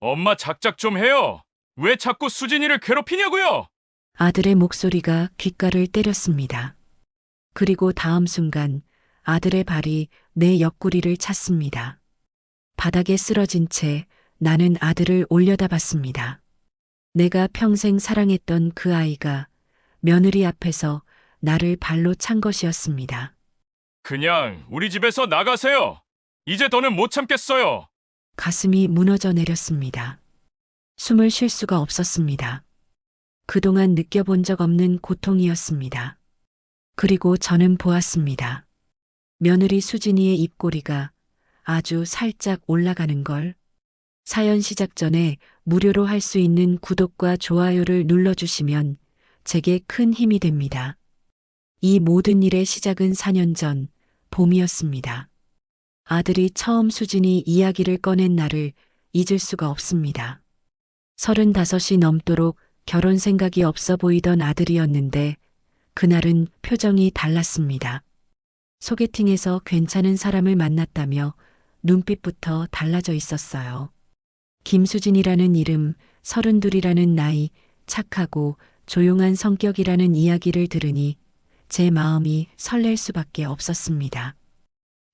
엄마 작작 좀 해요. 왜 자꾸 수진이를 괴롭히냐고요? 아들의 목소리가 귓가를 때렸습니다. 그리고 다음 순간 아들의 발이 내 옆구리를 찼습니다. 바닥에 쓰러진 채 나는 아들을 올려다봤습니다. 내가 평생 사랑했던 그 아이가 며느리 앞에서 나를 발로 찬 것이었습니다. 그냥 우리 집에서 나가세요. 이제 더는 못 참겠어요. 가슴이 무너져 내렸습니다. 숨을 쉴 수가 없었습니다. 그동안 느껴본 적 없는 고통이었습니다. 그리고 저는 보았습니다. 며느리 수진이의 입꼬리가 아주 살짝 올라가는 걸. 사연 시작 전에 무료로 할 수 있는 구독과 좋아요를 눌러주시면 제게 큰 힘이 됩니다. 이 모든 일의 시작은 4년 전 봄이었습니다. 아들이 처음 수진이 이야기를 꺼낸 날을 잊을 수가 없습니다. 35이 넘도록 결혼 생각이 없어 보이던 아들이었는데 그날은 표정이 달랐습니다. 소개팅에서 괜찮은 사람을 만났다며 눈빛부터 달라져 있었어요. 김수진이라는 이름, 32이라는 나이, 착하고 조용한 성격이라는 이야기를 들으니 제 마음이 설렐 수밖에 없었습니다.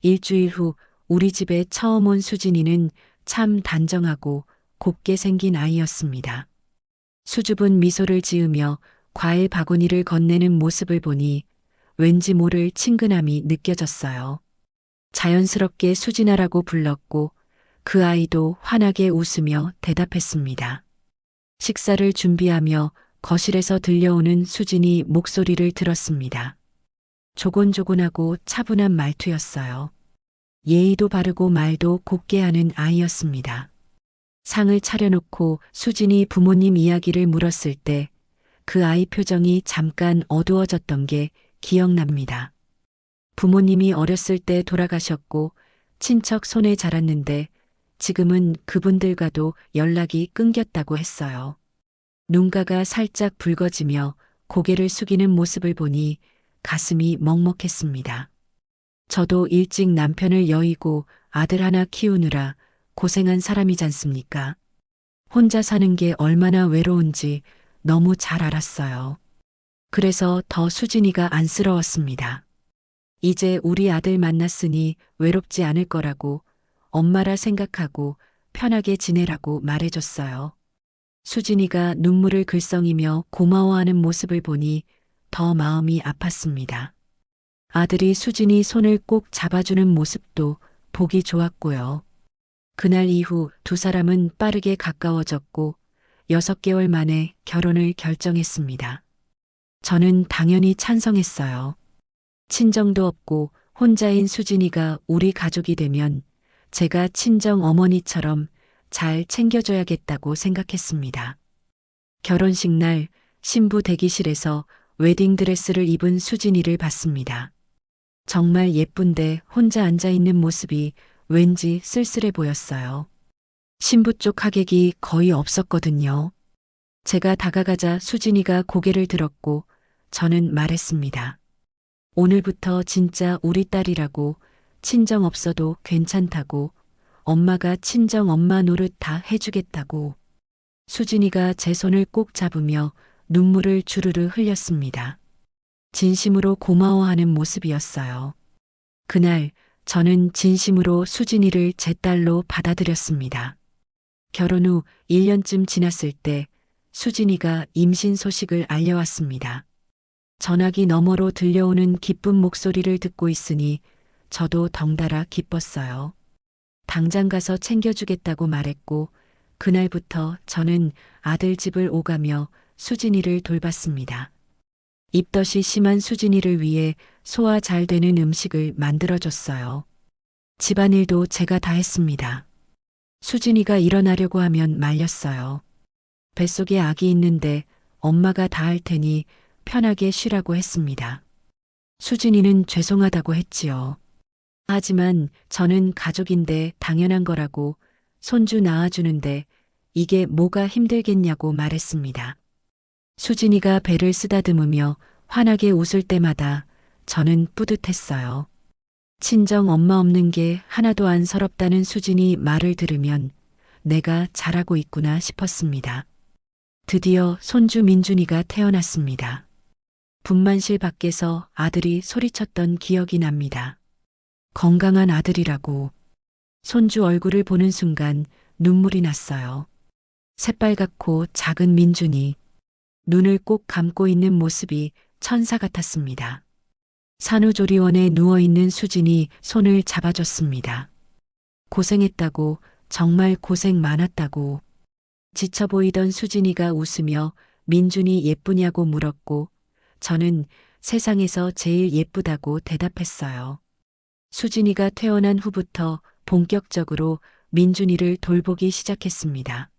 일주일 후 우리 집에 처음 온 수진이는 참 단정하고 곱게 생긴 아이였습니다. 수줍은 미소를 지으며 과일 바구니를 건네는 모습을 보니 왠지 모를 친근함이 느껴졌어요. 자연스럽게 수진아라고 불렀고 그 아이도 환하게 웃으며 대답했습니다. 식사를 준비하며 거실에서 들려오는 수진이 목소리를 들었습니다. 조곤조곤하고 차분한 말투였어요. 예의도 바르고 말도 곱게 하는 아이였습니다. 상을 차려놓고 수진이 부모님 이야기를 물었을 때 그 아이 표정이 잠깐 어두워졌던 게 기억납니다. 부모님이 어렸을 때 돌아가셨고 친척 손에 자랐는데 지금은 그분들과도 연락이 끊겼다고 했어요. 눈가가 살짝 붉어지며 고개를 숙이는 모습을 보니 가슴이 먹먹했습니다. 저도 일찍 남편을 여의고 아들 하나 키우느라 고생한 사람이잖습니까? 혼자 사는 게 얼마나 외로운지 너무 잘 알았어요. 그래서 더 수진이가 안쓰러웠습니다. 이제 우리 아들 만났으니 외롭지 않을 거라고 엄마라 생각하고 편하게 지내라고 말해줬어요. 수진이가 눈물을 글썽이며 고마워하는 모습을 보니 더 마음이 아팠습니다. 아들이 수진이 손을 꼭 잡아주는 모습도 보기 좋았고요. 그날 이후 두 사람은 빠르게 가까워졌고 6개월 만에 결혼을 결정했습니다. 저는 당연히 찬성했어요. 친정도 없고 혼자인 수진이가 우리 가족이 되면 제가 친정 어머니처럼 잘 챙겨줘야겠다고 생각했습니다. 결혼식 날 신부 대기실에서 웨딩드레스를 입은 수진이를 봤습니다. 정말 예쁜데 혼자 앉아있는 모습이 왠지 쓸쓸해 보였어요. 신부 쪽 하객이 거의 없었거든요. 제가 다가가자 수진이가 고개를 들었고 저는 말했습니다. 오늘부터 진짜 우리 딸이라고 친정 없어도 괜찮다고 엄마가 친정 엄마 노릇 다 해주겠다고. 수진이가 제 손을 꼭 잡으며 눈물을 주르르 흘렸습니다. 진심으로 고마워하는 모습이었어요. 그날 저는 진심으로 수진이를 제 딸로 받아들였습니다. 결혼 후 1년쯤 지났을 때 수진이가 임신 소식을 알려왔습니다. 전화기 너머로 들려오는 기쁜 목소리를 듣고 있으니 저도 덩달아 기뻤어요. 당장 가서 챙겨주겠다고 말했고 그날부터 저는 아들 집을 오가며 수진이를 돌봤습니다. 입덧이 심한 수진이를 위해 소화 잘 되는 음식을 만들어줬어요. 집안일도 제가 다 했습니다. 수진이가 일어나려고 하면 말렸어요. 뱃속에 아기 있는데 엄마가 다 할 테니 편하게 쉬라고 했습니다. 수진이는 죄송하다고 했지요. 하지만 저는 가족인데 당연한 거라고 손주 낳아주는데 이게 뭐가 힘들겠냐고 말했습니다. 수진이가 배를 쓰다듬으며 환하게 웃을 때마다 저는 뿌듯했어요. 친정 엄마 없는 게 하나도 안 서럽다는 수진이 말을 들으면 내가 잘하고 있구나 싶었습니다. 드디어 손주 민준이가 태어났습니다. 분만실 밖에서 아들이 소리쳤던 기억이 납니다. 건강한 아들이라고. 손주 얼굴을 보는 순간 눈물이 났어요. 새빨갛고 작은 민준이 눈을 꼭 감고 있는 모습이 천사 같았습니다. 산후조리원에 누워있는 수진이 손을 잡아줬습니다. 고생했다고, 정말 고생 많았다고. 지쳐 보이던 수진이가 웃으며 민준이 예쁘냐고 물었고 저는 세상에서 제일 예쁘다고 대답했어요. 수진이가 태어난 후부터 본격적으로 민준이를 돌보기 시작했습니다.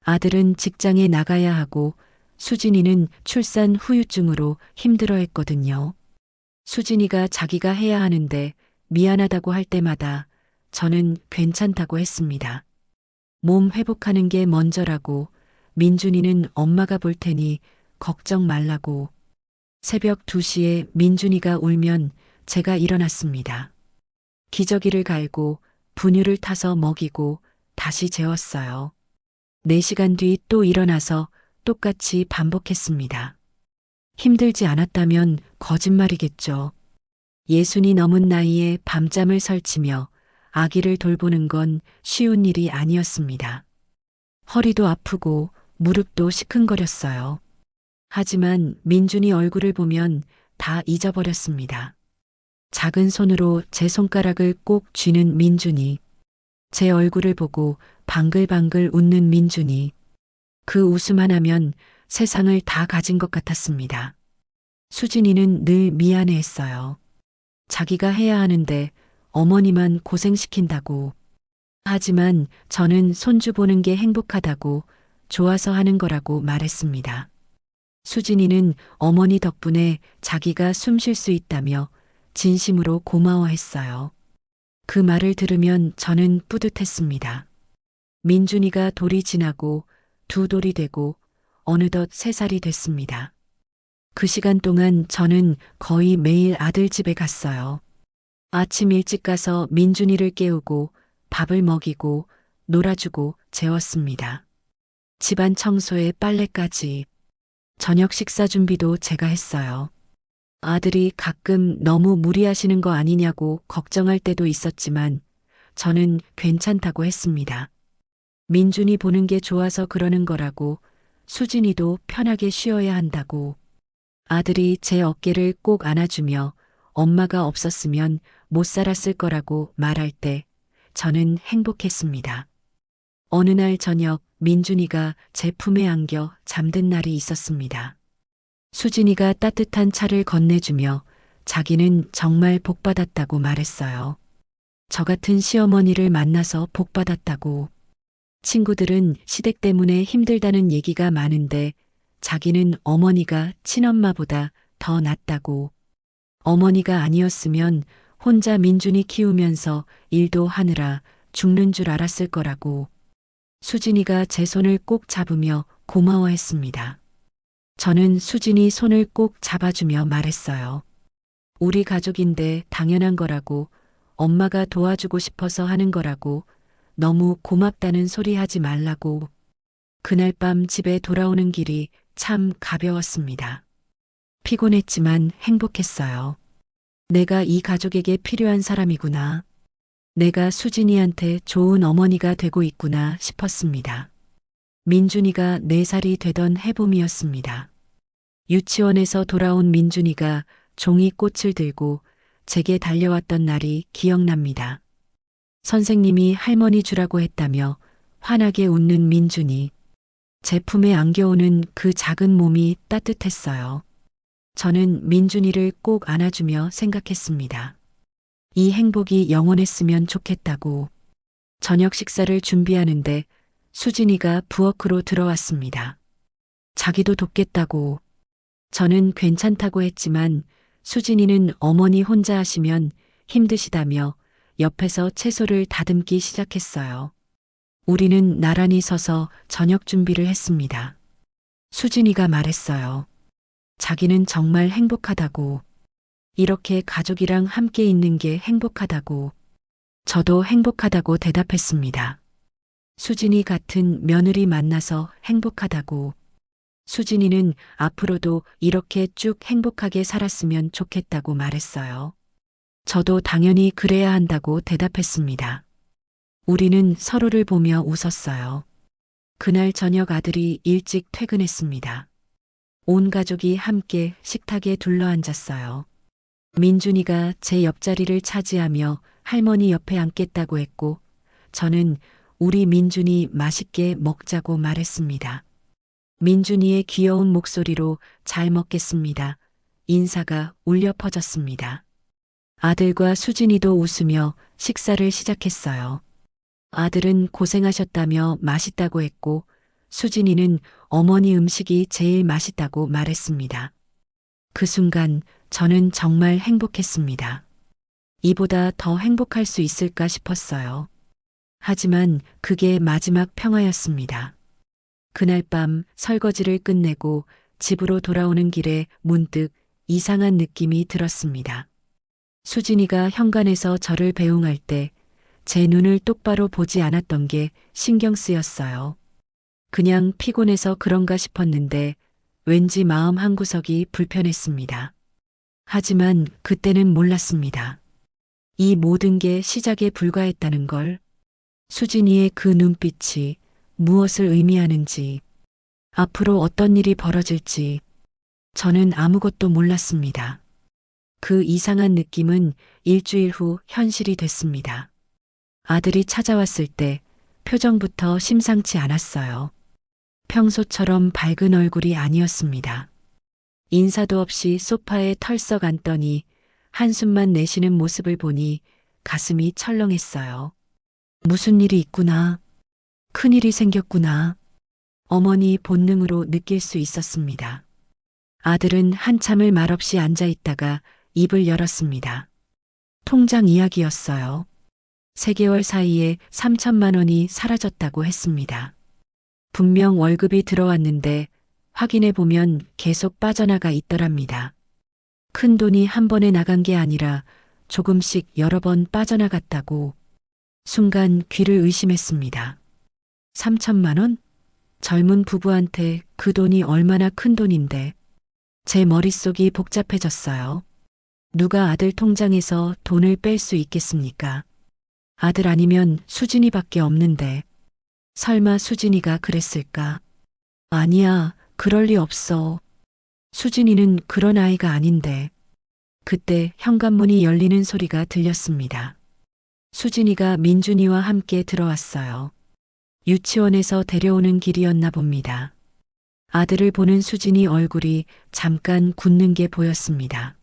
아들은 직장에 나가야 하고 수진이는 출산 후유증으로 힘들어했거든요. 수진이가 자기가 해야 하는데 미안하다고 할 때마다 저는 괜찮다고 했습니다. 몸 회복하는 게 먼저라고, 민준이는 엄마가 볼 테니 걱정 말라고. 새벽 2시에 민준이가 울면 제가 일어났습니다. 기저귀를 갈고 분유를 타서 먹이고 다시 재웠어요. 4시간 뒤 또 일어나서 똑같이 반복했습니다. 힘들지 않았다면 거짓말이겠죠. 60이 넘은 나이에 밤잠을 설치며 아기를 돌보는 건 쉬운 일이 아니었습니다. 허리도 아프고 무릎도 시큰거렸어요. 하지만 민준이 얼굴을 보면 다 잊어버렸습니다. 작은 손으로 제 손가락을 꼭 쥐는 민준이, 제 얼굴을 보고 방글방글 웃는 민준이, 그 웃음 하나면 세상을 다 가진 것 같았습니다. 수진이는 늘 미안해했어요. 자기가 해야 하는데 어머니만 고생시킨다고. 하지만 저는 손주 보는 게 행복하다고, 좋아서 하는 거라고 말했습니다. 수진이는 어머니 덕분에 자기가 숨 쉴 수 있다며 진심으로 고마워했어요. 그 말을 들으면 저는 뿌듯했습니다. 민준이가 돌이 지나고 두 돌이 되고 어느덧 3살이 됐습니다. 그 시간 동안 저는 거의 매일 아들 집에 갔어요. 아침 일찍 가서 민준이를 깨우고 밥을 먹이고 놀아주고 재웠습니다. 집안 청소에 빨래까지. 저녁 식사 준비도 제가 했어요. 아들이 가끔 너무 무리하시는 거 아니냐고 걱정할 때도 있었지만 저는 괜찮다고 했습니다. 민준이 보는 게 좋아서 그러는 거라고, 수진이도 편하게 쉬어야 한다고. 아들이 제 어깨를 꼭 안아주며 엄마가 없었으면 못 살았을 거라고 말할 때 저는 행복했습니다. 어느 날 저녁 민준이가 제 품에 안겨 잠든 날이 있었습니다. 수진이가 따뜻한 차를 건네주며 자기는 정말 복받았다고 말했어요. 저 같은 시어머니를 만나서 복받았다고. 친구들은 시댁 때문에 힘들다는 얘기가 많은데 자기는 어머니가 친엄마보다 더 낫다고. 어머니가 아니었으면 혼자 민준이 키우면서 일도 하느라 죽는 줄 알았을 거라고. 수진이가 제 손을 꼭 잡으며 고마워했습니다. 저는 수진이 손을 꼭 잡아주며 말했어요. 우리 가족인데 당연한 거라고, 엄마가 도와주고 싶어서 하는 거라고, 너무 고맙다는 소리 하지 말라고. 그날 밤 집에 돌아오는 길이 참 가벼웠습니다. 피곤했지만 행복했어요. 내가 이 가족에게 필요한 사람이구나. 내가 수진이한테 좋은 어머니가 되고 있구나 싶었습니다. 민준이가 4살이 되던 해봄이었습니다. 유치원에서 돌아온 민준이가 종이꽃을 들고 제게 달려왔던 날이 기억납니다. 선생님이 할머니 주라고 했다며 환하게 웃는 민준이, 제 품에 안겨오는 그 작은 몸이 따뜻했어요. 저는 민준이를 꼭 안아주며 생각했습니다. 이 행복이 영원했으면 좋겠다고. 저녁 식사를 준비하는데 수진이가 부엌으로 들어왔습니다. 자기도 돕겠다고. 저는 괜찮다고 했지만 수진이는 어머니 혼자 하시면 힘드시다며 옆에서 채소를 다듬기 시작했어요. 우리는 나란히 서서 저녁 준비를 했습니다. 수진이가 말했어요. 자기는 정말 행복하다고. 이렇게 가족이랑 함께 있는 게 행복하다고. 저도 행복하다고 대답했습니다. 수진이 같은 며느리 만나서 행복하다고. 수진이는 앞으로도 이렇게 쭉 행복하게 살았으면 좋겠다고 말했어요. 저도 당연히 그래야 한다고 대답했습니다. 우리는 서로를 보며 웃었어요. 그날 저녁 아들이 일찍 퇴근했습니다. 온 가족이 함께 식탁에 둘러앉았어요. 민준이가 제 옆자리를 차지하며 할머니 옆에 앉겠다고 했고, 저는 우리 민준이 맛있게 먹자고 말했습니다. 민준이의 귀여운 목소리로 잘 먹겠습니다. 인사가 울려 퍼졌습니다. 아들과 수진이도 웃으며 식사를 시작했어요. 아들은 고생하셨다며 맛있다고 했고, 수진이는 어머니 음식이 제일 맛있다고 말했습니다. 그 순간 저는 정말 행복했습니다. 이보다 더 행복할 수 있을까 싶었어요. 하지만 그게 마지막 평화였습니다. 그날 밤 설거지를 끝내고 집으로 돌아오는 길에 문득 이상한 느낌이 들었습니다. 수진이가 현관에서 저를 배웅할 때 제 눈을 똑바로 보지 않았던 게 신경 쓰였어요. 그냥 피곤해서 그런가 싶었는데 왠지 마음 한구석이 불편했습니다. 하지만 그때는 몰랐습니다. 이 모든 게 시작에 불과했다는 걸. 수진이의 그 눈빛이 무엇을 의미하는지, 앞으로 어떤 일이 벌어질지 저는 아무것도 몰랐습니다. 그 이상한 느낌은 일주일 후 현실이 됐습니다. 아들이 찾아왔을 때 표정부터 심상치 않았어요. 평소처럼 밝은 얼굴이 아니었습니다. 인사도 없이 소파에 털썩 앉더니 한숨만 내쉬는 모습을 보니 가슴이 철렁했어요. 무슨 일이 있구나. 큰일이 생겼구나. 어머니 본능으로 느낄 수 있었습니다. 아들은 한참을 말없이 앉아 있다가 입을 열었습니다. 통장 이야기였어요. 3개월 사이에 3천만 원이 사라졌다고 했습니다. 분명 월급이 들어왔는데 확인해 보면 계속 빠져나가 있더랍니다. 큰 돈이 한 번에 나간 게 아니라 조금씩 여러 번 빠져나갔다고. 순간 귀를 의심했습니다. 3천만 원? 젊은 부부한테 그 돈이 얼마나 큰 돈인데. 제 머릿속이 복잡해졌어요. 누가 아들 통장에서 돈을 뺄 수 있겠습니까? 아들 아니면 수진이밖에 없는데. 설마 수진이가 그랬을까? 아니야, 그럴 리 없어. 수진이는 그런 아이가 아닌데. 그때 현관문이 열리는 소리가 들렸습니다. 수진이가 민준이와 함께 들어왔어요. 유치원에서 데려오는 길이었나 봅니다. 아들을 보는 수진이 얼굴이 잠깐 굳는 게 보였습니다.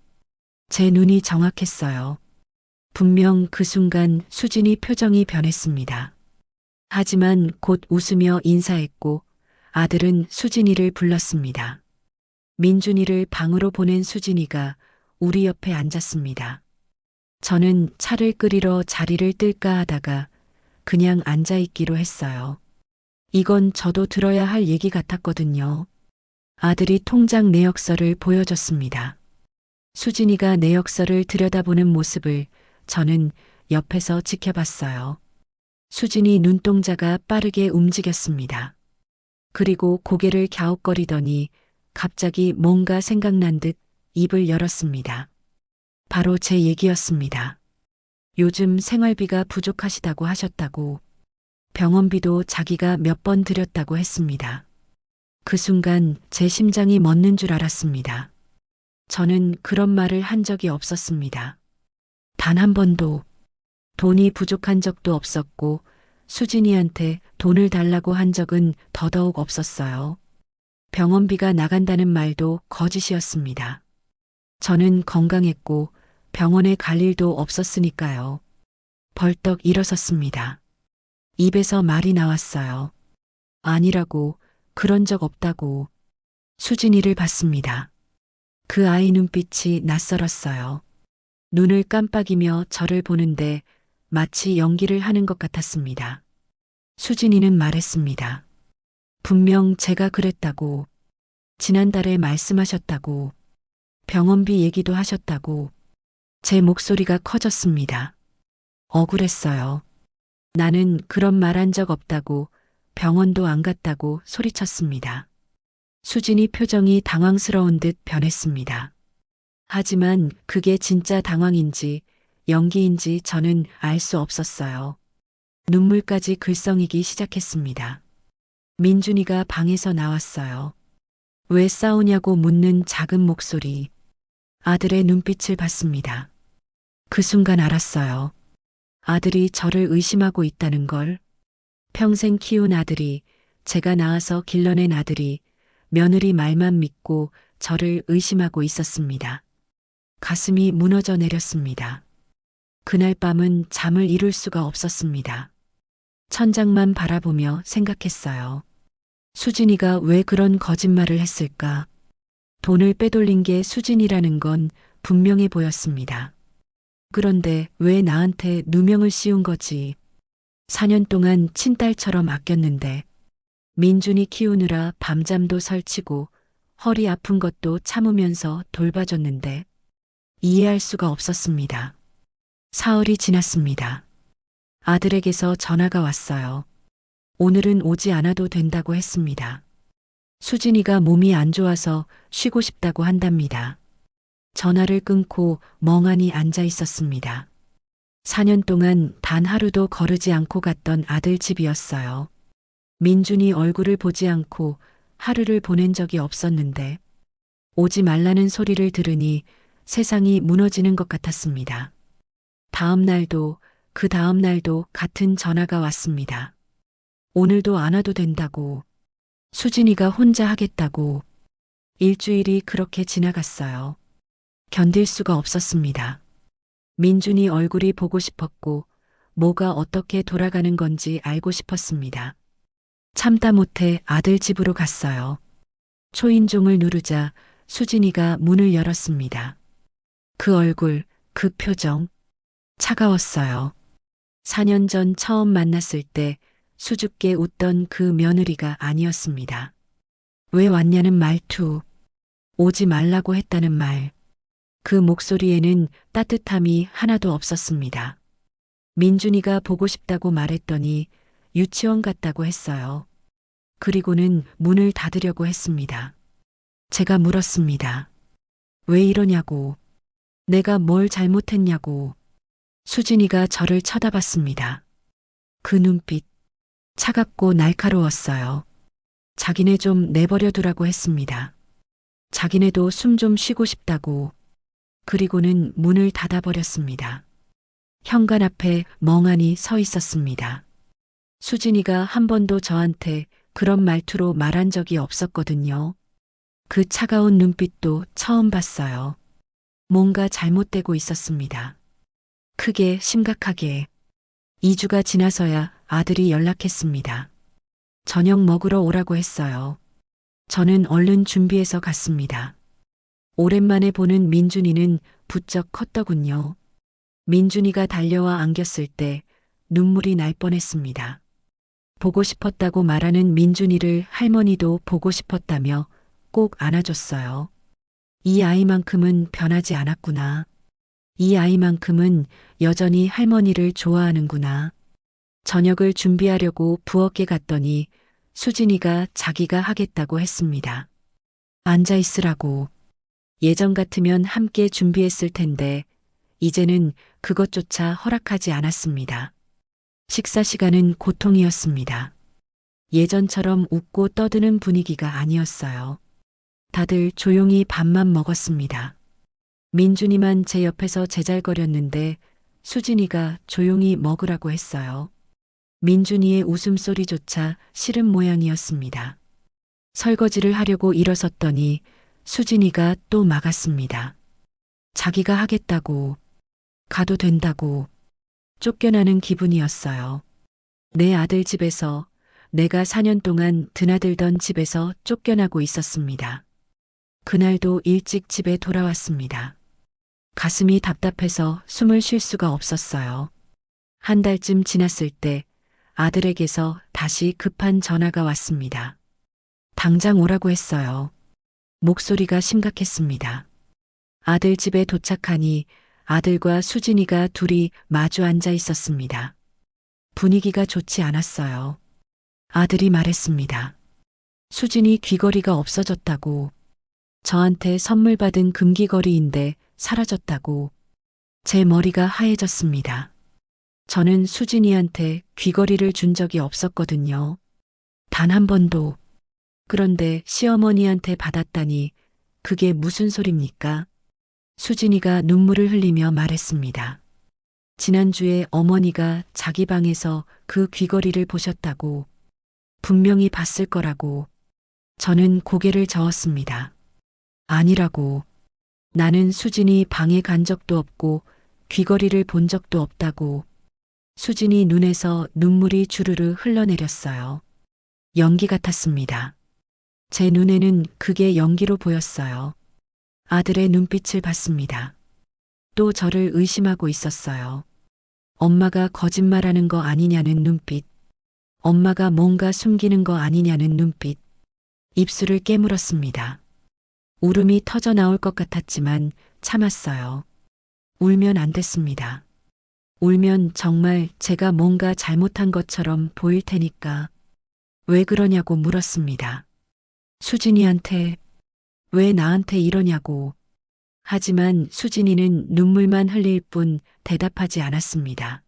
제 눈이 정확했어요. 분명 그 순간 수진이 표정이 변했습니다. 하지만 곧 웃으며 인사했고 아들은 수진이를 불렀습니다. 민준이를 방으로 보낸 수진이가 우리 옆에 앉았습니다. 저는 차를 끓이러 자리를 뜰까 하다가 그냥 앉아있기로 했어요. 이건 저도 들어야 할 얘기 같았거든요. 아들이 통장 내역서를 보여줬습니다. 수진이가 내역서를 들여다보는 모습을 저는 옆에서 지켜봤어요. 수진이 눈동자가 빠르게 움직였습니다. 그리고 고개를 갸웃거리더니 갑자기 뭔가 생각난 듯 입을 열었습니다. 바로 제 얘기였습니다. 요즘 생활비가 부족하시다고 하셨다고. 병원비도 자기가 몇 번 드렸다고 했습니다. 그 순간 제 심장이 멎는 줄 알았습니다. 저는 그런 말을 한 적이 없었습니다. 단 한 번도. 돈이 부족한 적도 없었고 수진이한테 돈을 달라고 한 적은 더더욱 없었어요. 병원비가 나간다는 말도 거짓이었습니다. 저는 건강했고 병원에 갈 일도 없었으니까요. 벌떡 일어섰습니다. 입에서 말이 나왔어요. 아니라고, 그런 적 없다고. 수진이를 봤습니다. 그 아이 눈빛이 낯설었어요. 눈을 깜빡이며 저를 보는데 마치 연기를 하는 것 같았습니다. 수진이는 말했습니다. 분명 제가 그랬다고. 지난달에 말씀하셨다고. 병원비 얘기도 하셨다고. 제 목소리가 커졌습니다. 억울했어요. 나는 그런 말 한 적 없다고, 병원도 안 갔다고 소리쳤습니다. 수진이 표정이 당황스러운 듯 변했습니다. 하지만 그게 진짜 당황인지 연기인지 저는 알 수 없었어요. 눈물까지 글썽이기 시작했습니다. 민준이가 방에서 나왔어요. 왜 싸우냐고 묻는 작은 목소리. 아들의 눈빛을 봤습니다. 그 순간 알았어요. 아들이 저를 의심하고 있다는 걸. 평생 키운 아들이, 제가 낳아서 길러낸 아들이 며느리 말만 믿고 저를 의심하고 있었습니다. 가슴이 무너져 내렸습니다. 그날 밤은 잠을 이룰 수가 없었습니다. 천장만 바라보며 생각했어요. 수진이가 왜 그런 거짓말을 했을까? 돈을 빼돌린 게 수진이라는 건 분명해 보였습니다. 그런데 왜 나한테 누명을 씌운 거지? 4년 동안 친딸처럼 아꼈는데, 민준이 키우느라 밤잠도 설치고 허리 아픈 것도 참으면서 돌봐줬는데, 이해할 수가 없었습니다. 사흘이 지났습니다. 아들에게서 전화가 왔어요. 오늘은 오지 않아도 된다고 했습니다. 수진이가 몸이 안 좋아서 쉬고 싶다고 한답니다. 전화를 끊고 멍하니 앉아 있었습니다. 4년 동안 단 하루도 거르지 않고 갔던 아들 집이었어요. 민준이 얼굴을 보지 않고 하루를 보낸 적이 없었는데 오지 말라는 소리를 들으니 세상이 무너지는 것 같았습니다. 다음 날도 그 다음 날도 같은 전화가 왔습니다. 오늘도 안 와도 된다고. 수진이가 혼자 하겠다고. 일주일이 그렇게 지나갔어요. 견딜 수가 없었습니다. 민준이 얼굴이 보고 싶었고 뭐가 어떻게 돌아가는 건지 알고 싶었습니다. 참다 못해 아들 집으로 갔어요. 초인종을 누르자 수진이가 문을 열었습니다. 그 얼굴, 그 표정, 차가웠어요. 4년 전 처음 만났을 때 수줍게 웃던 그 며느리가 아니었습니다. 왜 왔냐는 말투, 오지 말라고 했다는 말, 그 목소리에는 따뜻함이 하나도 없었습니다. 민준이가 보고 싶다고 말했더니 유치원 갔다고 했어요. 그리고는 문을 닫으려고 했습니다. 제가 물었습니다. 왜 이러냐고. 내가 뭘 잘못했냐고. 수진이가 저를 쳐다봤습니다. 그 눈빛, 차갑고 날카로웠어요. 자기네 좀 내버려 두라고 했습니다. 자기네도 숨 좀 쉬고 싶다고. 그리고는 문을 닫아버렸습니다. 현관 앞에 멍하니 서 있었습니다. 수진이가 한 번도 저한테 그런 말투로 말한 적이 없었거든요. 그 차가운 눈빛도 처음 봤어요. 뭔가 잘못되고 있었습니다. 크게 심각하게. 2주가 지나서야 아들이 연락했습니다. 저녁 먹으러 오라고 했어요. 저는 얼른 준비해서 갔습니다. 오랜만에 보는 민준이는 부쩍 컸더군요. 민준이가 달려와 안겼을 때 눈물이 날 뻔했습니다. 보고 싶었다고 말하는 민준이를 할머니도 보고 싶었다며 꼭 안아줬어요. 이 아이만큼은 변하지 않았구나. 이 아이만큼은 여전히 할머니를 좋아하는구나. 저녁을 준비하려고 부엌에 갔더니 수진이가 자기가 하겠다고 했습니다. 앉아 있으라고. 예전 같으면 함께 준비했을 텐데 이제는 그것조차 허락하지 않았습니다. 식사 시간은 고통이었습니다. 예전처럼 웃고 떠드는 분위기가 아니었어요. 다들 조용히 밥만 먹었습니다. 민준이만 제 옆에서 제잘거렸는데 수진이가 조용히 먹으라고 했어요. 민준이의 웃음소리조차 싫은 모양이었습니다. 설거지를 하려고 일어섰더니 수진이가 또 막았습니다. 자기가 하겠다고, 가도 된다고, 쫓겨나는 기분이었어요. 내 아들 집에서, 내가 4년 동안 드나들던 집에서 쫓겨나고 있었습니다. 그날도 일찍 집에 돌아왔습니다. 가슴이 답답해서 숨을 쉴 수가 없었어요. 한 달쯤 지났을 때 아들에게서 다시 급한 전화가 왔습니다. 당장 오라고 했어요. 목소리가 심각했습니다. 아들 집에 도착하니 아들과 수진이가 둘이 마주 앉아 있었습니다. 분위기가 좋지 않았어요. 아들이 말했습니다. 수진이 귀걸이가 없어졌다고. 저한테 선물 받은 금귀걸이인데 사라졌다고. 제 머리가 하얘졌습니다. 저는 수진이한테 귀걸이를 준 적이 없었거든요. 단 한 번도. 그런데 시어머니한테 받았다니 그게 무슨 소립니까? 수진이가 눈물을 흘리며 말했습니다. 지난주에 어머니가 자기 방에서 그 귀걸이를 보셨다고. 분명히 봤을 거라고. 저는 고개를 저었습니다. 아니라고. 나는 수진이 방에 간 적도 없고 귀걸이를 본 적도 없다고. 수진이 눈에서 눈물이 주르르 흘러내렸어요. 연기 같았습니다. 제 눈에는 그게 연기로 보였어요. 아들의 눈빛을 봤습니다. 또 저를 의심하고 있었어요. 엄마가 거짓말하는 거 아니냐는 눈빛. 엄마가 뭔가 숨기는 거 아니냐는 눈빛. 입술을 깨물었습니다. 울음이 터져 나올 것 같았지만 참았어요. 울면 안 됐습니다. 울면 정말 제가 뭔가 잘못한 것처럼 보일 테니까. 왜 그러냐고 물었습니다. 수진이한테, 왜 나한테 이러냐고. 하지만 수진이는 눈물만 흘릴 뿐 대답하지 않았습니다.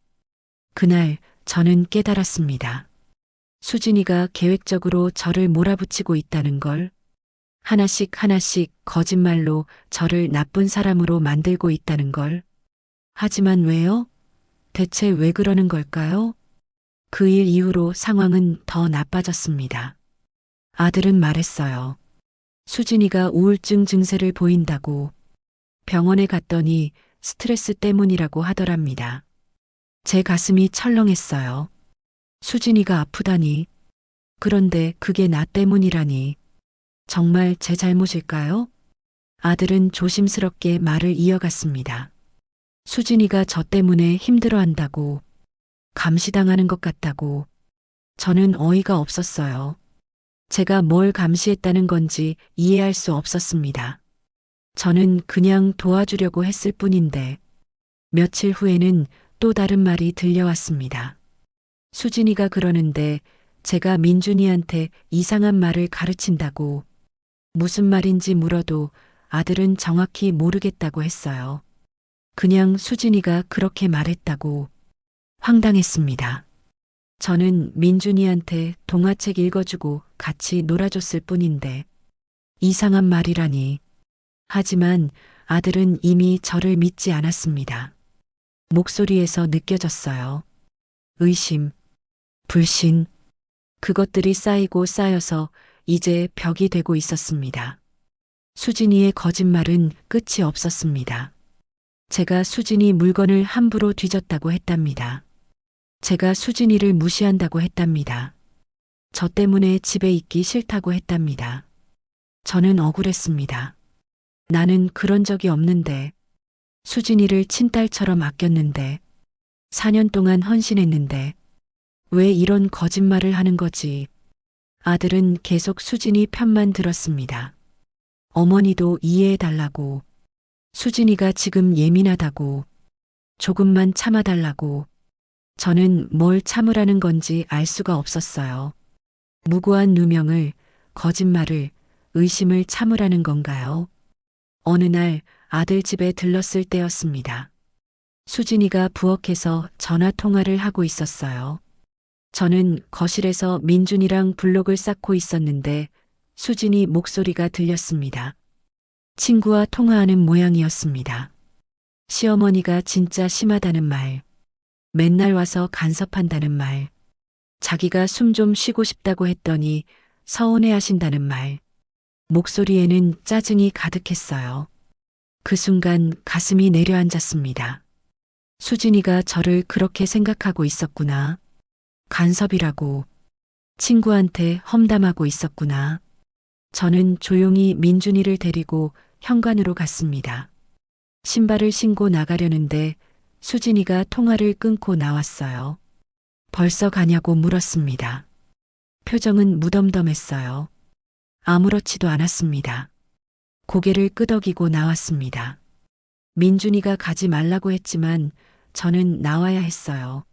그날 저는 깨달았습니다. 수진이가 계획적으로 저를 몰아붙이고 있다는 걸. 하나씩 하나씩 거짓말로 저를 나쁜 사람으로 만들고 있다는 걸. 하지만 왜요? 대체 왜 그러는 걸까요? 그 일 이후로 상황은 더 나빠졌습니다. 아들은 말했어요. 수진이가 우울증 증세를 보인다고. 병원에 갔더니 스트레스 때문이라고 하더랍니다. 제 가슴이 철렁했어요. 수진이가 아프다니. 그런데 그게 나 때문이라니. 정말 제 잘못일까요? 아들은 조심스럽게 말을 이어갔습니다. 수진이가 저 때문에 힘들어한다고. 감시당하는 것 같다고. 저는 어이가 없었어요. 제가 뭘 감시했다는 건지 이해할 수 없었습니다. 저는 그냥 도와주려고 했을 뿐인데. 며칠 후에는 또 다른 말이 들려왔습니다. 수진이가 그러는데 제가 민준이한테 이상한 말을 가르친다고. 무슨 말인지 물어도 아들은 정확히 모르겠다고 했어요. 그냥 수진이가 그렇게 말했다고. 황당했습니다. 저는 민준이한테 동화책 읽어주고 같이 놀아줬을 뿐인데 이상한 말이라니. 하지만 아들은 이미 저를 믿지 않았습니다. 목소리에서 느껴졌어요. 의심, 불신, 그것들이 쌓이고 쌓여서 이제 벽이 되고 있었습니다. 수진이의 거짓말은 끝이 없었습니다. 제가 수진이 물건을 함부로 뒤졌다고 했답니다. 제가 수진이를 무시한다고 했답니다. 저 때문에 집에 있기 싫다고 했답니다. 저는 억울했습니다. 나는 그런 적이 없는데, 수진이를 친딸처럼 아꼈는데, 4년 동안 헌신했는데, 왜 이런 거짓말을 하는 거지? 아들은 계속 수진이 편만 들었습니다. 어머니도 이해해달라고. 수진이가 지금 예민하다고. 조금만 참아달라고. 저는 뭘 참으라는 건지 알 수가 없었어요. 무고한 누명을, 거짓말을, 의심을 참으라는 건가요? 어느 날 아들 집에 들렀을 때였습니다. 수진이가 부엌에서 전화 통화를 하고 있었어요. 저는 거실에서 민준이랑 블록을 쌓고 있었는데 수진이 목소리가 들렸습니다. 친구와 통화하는 모양이었습니다. 시어머니가 진짜 심하다는 말, 맨날 와서 간섭한다는 말, 자기가 숨 좀 쉬고 싶다고 했더니 서운해 하신다는 말, 목소리에는 짜증이 가득했어요. 그 순간 가슴이 내려앉았습니다. 수진이가 저를 그렇게 생각하고 있었구나. 간섭이라고. 친구한테 험담하고 있었구나. 저는 조용히 민준이를 데리고 현관으로 갔습니다. 신발을 신고 나가려는데 수진이가 통화를 끊고 나왔어요. 벌써 가냐고 물었습니다. 표정은 무덤덤했어요. 아무렇지도 않았습니다. 고개를 끄덕이고 나왔습니다. 민준이가 가지 말라고 했지만 저는 나와야 했어요.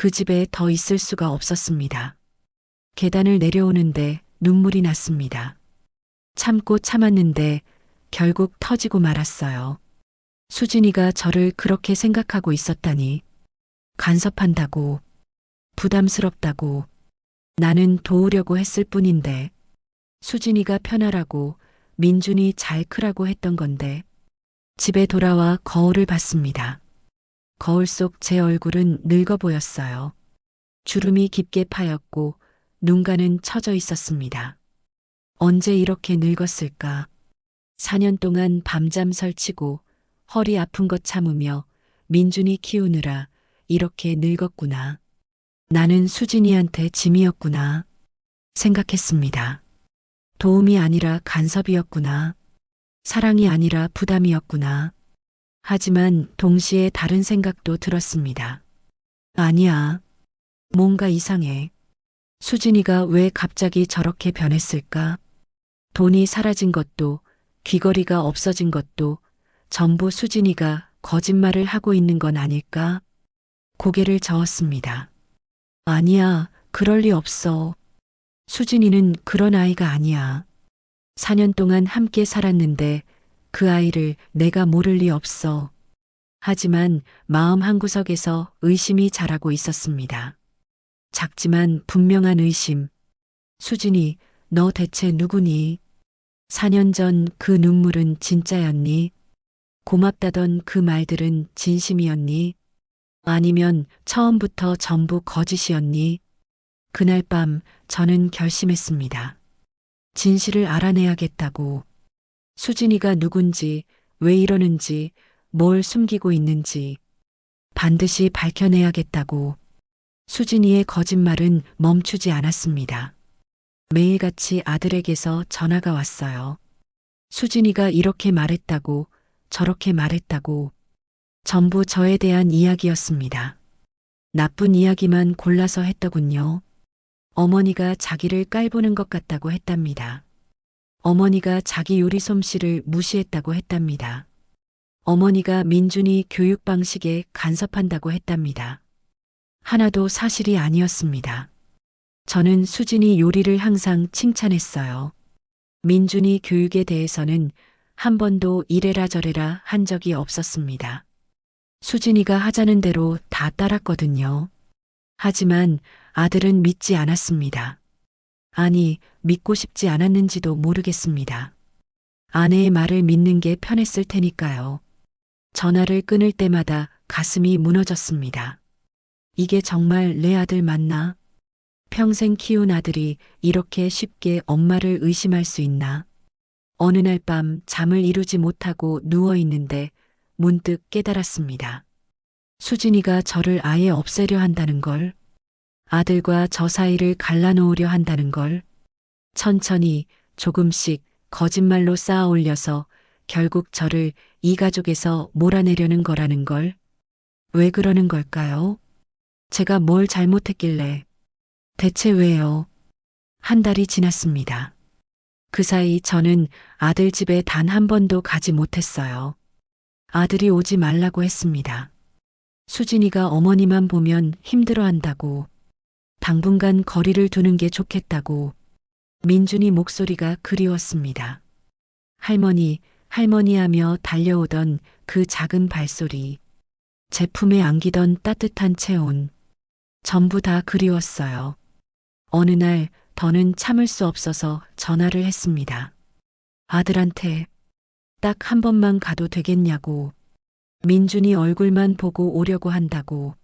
그 집에 더 있을 수가 없었습니다. 계단을 내려오는데 눈물이 났습니다. 참고 참았는데 결국 터지고 말았어요. 수진이가 저를 그렇게 생각하고 있었다니. 간섭한다고, 부담스럽다고, 나는 도우려고 했을 뿐인데, 수진이가 편하라고, 민준이 잘 크라고 했던 건데, 집에 돌아와 거울을 봤습니다. 거울 속 제 얼굴은 늙어 보였어요. 주름이 깊게 파였고, 눈가는 처져 있었습니다. 언제 이렇게 늙었을까? 4년 동안 밤잠 설치고, 허리 아픈 것 참으며, 민준이 키우느라 이렇게 늙었구나. 나는 수진이한테 짐이었구나. 생각했습니다. 도움이 아니라 간섭이었구나. 사랑이 아니라 부담이었구나. 하지만 동시에 다른 생각도 들었습니다. 아니야. 뭔가 이상해. 수진이가 왜 갑자기 저렇게 변했을까? 돈이 사라진 것도, 귀걸이가 없어진 것도 전부 수진이가 거짓말을 하고 있는 건 아닐까? 고개를 저었습니다. 아니야, 그럴 리 없어. 수진이는 그런 아이가 아니야. 4년 동안 함께 살았는데 그 아이를 내가 모를 리 없어. 하지만 마음 한구석에서 의심이 자라고 있었습니다. 작지만 분명한 의심. 수진이, 너 대체 누구니? 4년 전 그 눈물은 진짜였니? 고맙다던 그 말들은 진심이었니? 아니면 처음부터 전부 거짓이었니? 그날 밤 저는 결심했습니다. 진실을 알아내야겠다고. 수진이가 누군지, 왜 이러는지, 뭘 숨기고 있는지 반드시 밝혀내야겠다고. 수진이의 거짓말은 멈추지 않았습니다. 매일같이 아들에게서 전화가 왔어요. 수진이가 이렇게 말했다고, 저렇게 말했다고. 전부 저에 대한 이야기였습니다. 나쁜 이야기만 골라서 했더군요. 어머니가 자기를 깔보는 것 같다고 했답니다. 어머니가 자기 요리 솜씨를 무시했다고 했답니다. 어머니가 민준이 교육 방식에 간섭한다고 했답니다. 하나도 사실이 아니었습니다. 저는 수진이 요리를 항상 칭찬했어요. 민준이 교육에 대해서는 한 번도 이래라 저래라 한 적이 없었습니다. 수진이가 하자는 대로 다 따랐거든요. 하지만 아들은 믿지 않았습니다. 아니, 믿고 싶지 않았는지도 모르겠습니다. 아내의 말을 믿는 게 편했을 테니까요. 전화를 끊을 때마다 가슴이 무너졌습니다. 이게 정말 내 아들 맞나? 평생 키운 아들이 이렇게 쉽게 엄마를 의심할 수 있나? 어느 날 밤 잠을 이루지 못하고 누워 있는데 문득 깨달았습니다. 수진이가 저를 아예 없애려 한다는 걸, 아들과 저 사이를 갈라놓으려 한다는 걸, 천천히 조금씩 거짓말로 쌓아 올려서 결국 저를 이 가족에서 몰아내려는 거라는 걸. 왜 그러는 걸까요? 제가 뭘 잘못했길래. 대체 왜요? 한 달이 지났습니다. 그 사이 저는 아들 집에 단 한 번도 가지 못했어요. 아들이 오지 말라고 했습니다. 수진이가 어머니만 보면 힘들어한다고, 당분간 거리를 두는 게 좋겠다고. 민준이 목소리가 그리웠습니다. 할머니, 할머니 하며 달려오던 그 작은 발소리, 제 품에 안기던 따뜻한 체온, 전부 다 그리웠어요. 어느 날 더는 참을 수 없어서 전화를 했습니다. 아들한테 딱 한 번만 가도 되겠냐고. 민준이 얼굴만 보고 오려고 한다고.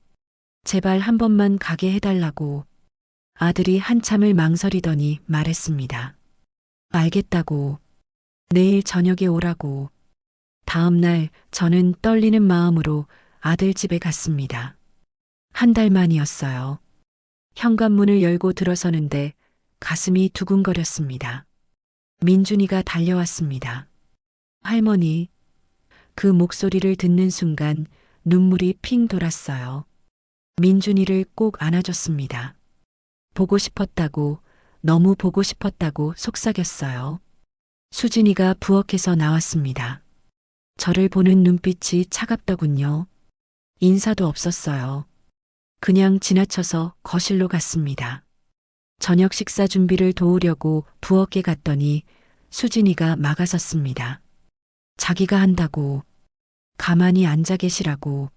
제발 한 번만 가게 해달라고. 아들이 한참을 망설이더니 말했습니다. 알겠다고. 내일 저녁에 오라고. 다음 날 저는 떨리는 마음으로 아들 집에 갔습니다. 한 달 만이었어요. 현관문을 열고 들어서는데 가슴이 두근거렸습니다. 민준이가 달려왔습니다. 할머니. 그 목소리를 듣는 순간 눈물이 핑 돌았어요. 민준이를 꼭 안아줬습니다. 보고 싶었다고, 너무 보고 싶었다고 속삭였어요. 수진이가 부엌에서 나왔습니다. 저를 보는 눈빛이 차갑더군요. 인사도 없었어요. 그냥 지나쳐서 거실로 갔습니다. 저녁 식사 준비를 도우려고 부엌에 갔더니 수진이가 막아섰습니다. 자기가 한다고, 가만히 앉아 계시라고.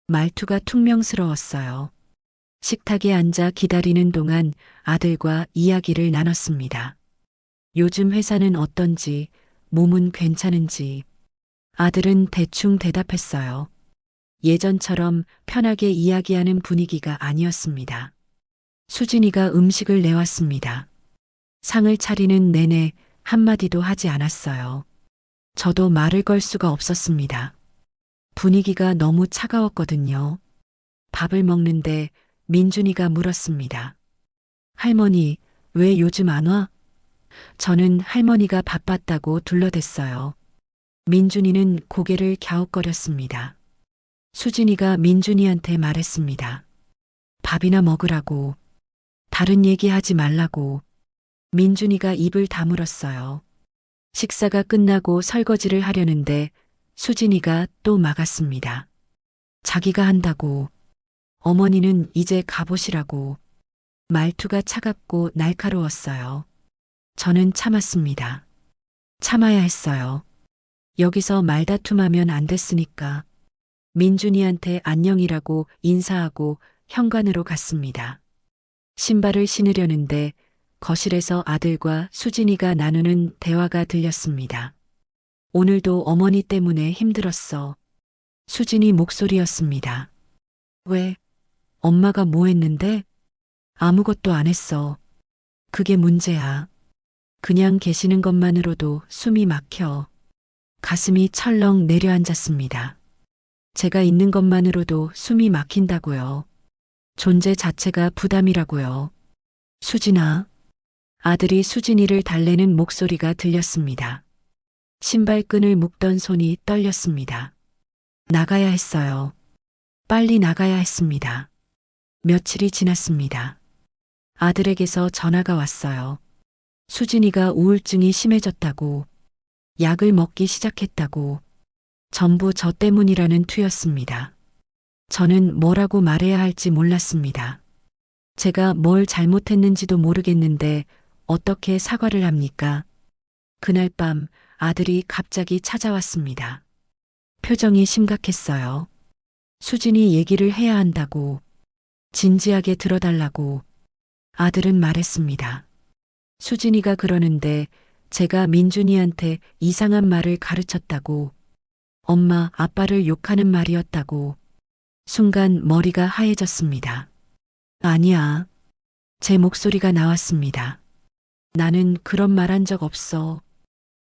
말투가 퉁명스러웠어요. 식탁에 앉아 기다리는 동안 아들과 이야기를 나눴습니다. 요즘 회사는 어떤지, 몸은 괜찮은지. 아들은 대충 대답했어요. 예전처럼 편하게 이야기하는 분위기가 아니었습니다. 수진이가 음식을 내왔습니다. 상을 차리는 내내 한마디도 하지 않았어요. 저도 말을 걸 수가 없었습니다. 분위기가 너무 차가웠거든요. 밥을 먹는데 민준이가 물었습니다. 할머니, 왜 요즘 안 와? 저는 할머니가 바빴다고 둘러댔어요. 민준이는 고개를 갸웃거렸습니다. 수진이가 민준이한테 말했습니다. 밥이나 먹으라고. 다른 얘기하지 말라고. 민준이가 입을 다물었어요. 식사가 끝나고 설거지를 하려는데 수진이가 또 막았습니다. 자기가 한다고. 어머니는 이제 가보시라고. 말투가 차갑고 날카로웠어요. 저는 참았습니다. 참아야 했어요. 여기서 말다툼하면 안 됐으니까. 민준이한테 안녕이라고 인사하고 현관으로 갔습니다. 신발을 신으려는데 거실에서 아들과 수진이가 나누는 대화가 들렸습니다. 오늘도 어머니 때문에 힘들었어. 수진이 목소리였습니다. 왜? 엄마가 뭐 했는데? 아무것도 안 했어. 그게 문제야. 그냥 계시는 것만으로도 숨이 막혀. 가슴이 철렁 내려앉았습니다. 제가 있는 것만으로도 숨이 막힌다고요. 존재 자체가 부담이라고요. 수진아. 아들이 수진이를 달래는 목소리가 들렸습니다. 신발끈을 묶던 손이 떨렸습니다. 나가야 했어요. 빨리 나가야 했습니다. 며칠이 지났습니다. 아들에게서 전화가 왔어요. 수진이가 우울증이 심해졌다고, 약을 먹기 시작했다고, 전부 저 때문이라는 투였습니다. 저는 뭐라고 말해야 할지 몰랐습니다. 제가 뭘 잘못했는지도 모르겠는데 어떻게 사과를 합니까? 그날 밤 아들이 갑자기 찾아왔습니다. 표정이 심각했어요. 수진이 얘기를 해야 한다고, 진지하게 들어달라고. 아들은 말했습니다. 수진이가 그러는데 제가 민준이한테 이상한 말을 가르쳤다고, 엄마, 아빠를 욕하는 말이었다고. 순간 머리가 하얘졌습니다. 아니야. 제 목소리가 나왔습니다. 나는 그런 말 한 적 없어.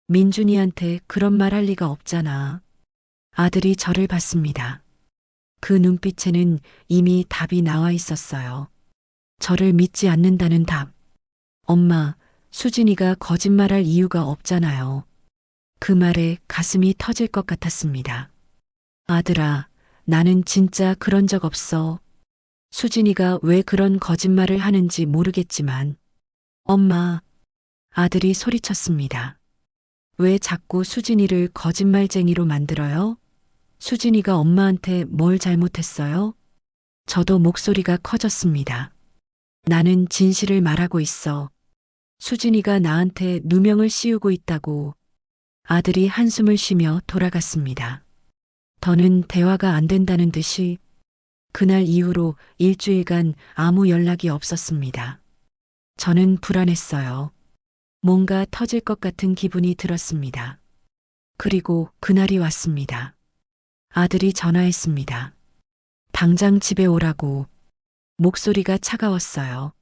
민준이한테 그런 말 할 리가 없잖아. 아들이 저를 봤습니다. 그 눈빛에는 이미 답이 나와 있었어요. 저를 믿지 않는다는 답. 엄마, 수진이가 거짓말할 이유가 없잖아요. 그 말에 가슴이 터질 것 같았습니다. 아들아, 나는 진짜 그런 적 없어. 수진이가 왜 그런 거짓말을 하는지 모르겠지만. 엄마, 아들이 소리쳤습니다. 왜 자꾸 수진이를 거짓말쟁이로 만들어요? 수진이가 엄마한테 뭘 잘못했어요? 저도 목소리가 커졌습니다. 나는 진실을 말하고 있어. 수진이가 나한테 누명을 씌우고 있다고. 아들이 한숨을 쉬며 돌아갔습니다. 더는 대화가 안 된다는 듯이 그날 이후로 일주일간 아무 연락이 없었습니다. 저는 불안했어요. 뭔가 터질 것 같은 기분이 들었습니다. 그리고 그날이 왔습니다. 아들이 전화했습니다. 당장 집에 오라고. 목소리가 차가웠어요.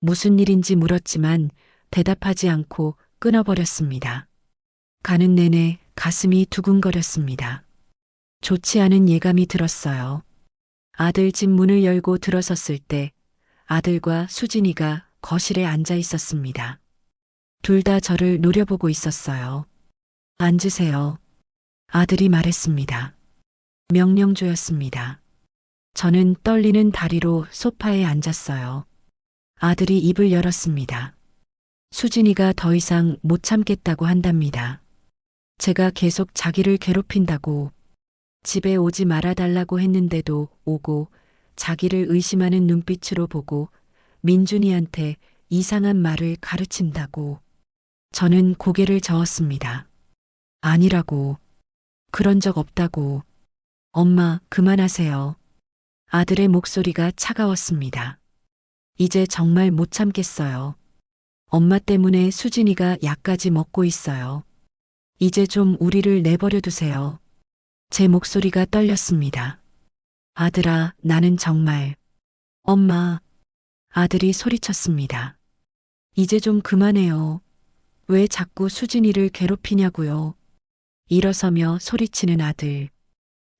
무슨 일인지 물었지만 대답하지 않고 끊어버렸습니다. 가는 내내 가슴이 두근거렸습니다. 좋지 않은 예감이 들었어요. 아들 집 문을 열고 들어섰을 때 아들과 수진이가 거실에 앉아 있었습니다. 둘 다 저를 노려보고 있었어요. 앉으세요. 아들이 말했습니다. 명령조였습니다. 저는 떨리는 다리로 소파에 앉았어요. 아들이 입을 열었습니다. 수진이가 더 이상 못 참겠다고 한답니다. 제가 계속 자기를 괴롭힌다고, 집에 오지 말아달라고 했는데도 오고 자기를 의심하는 눈빛으로 보고 민준이한테 이상한 말을 가르친다고. 저는 고개를 저었습니다. 아니라고. 그런 적 없다고. 엄마, 그만하세요. 아들의 목소리가 차가웠습니다. 이제 정말 못 참겠어요. 엄마 때문에 수진이가 약까지 먹고 있어요. 이제 좀 우리를 내버려 두세요. 제 목소리가 떨렸습니다. 아들아, 나는 정말. 엄마. 아들이 소리쳤습니다. 이제 좀 그만해요. 왜 자꾸 수진이를 괴롭히냐고요. 일어서며 소리치는 아들.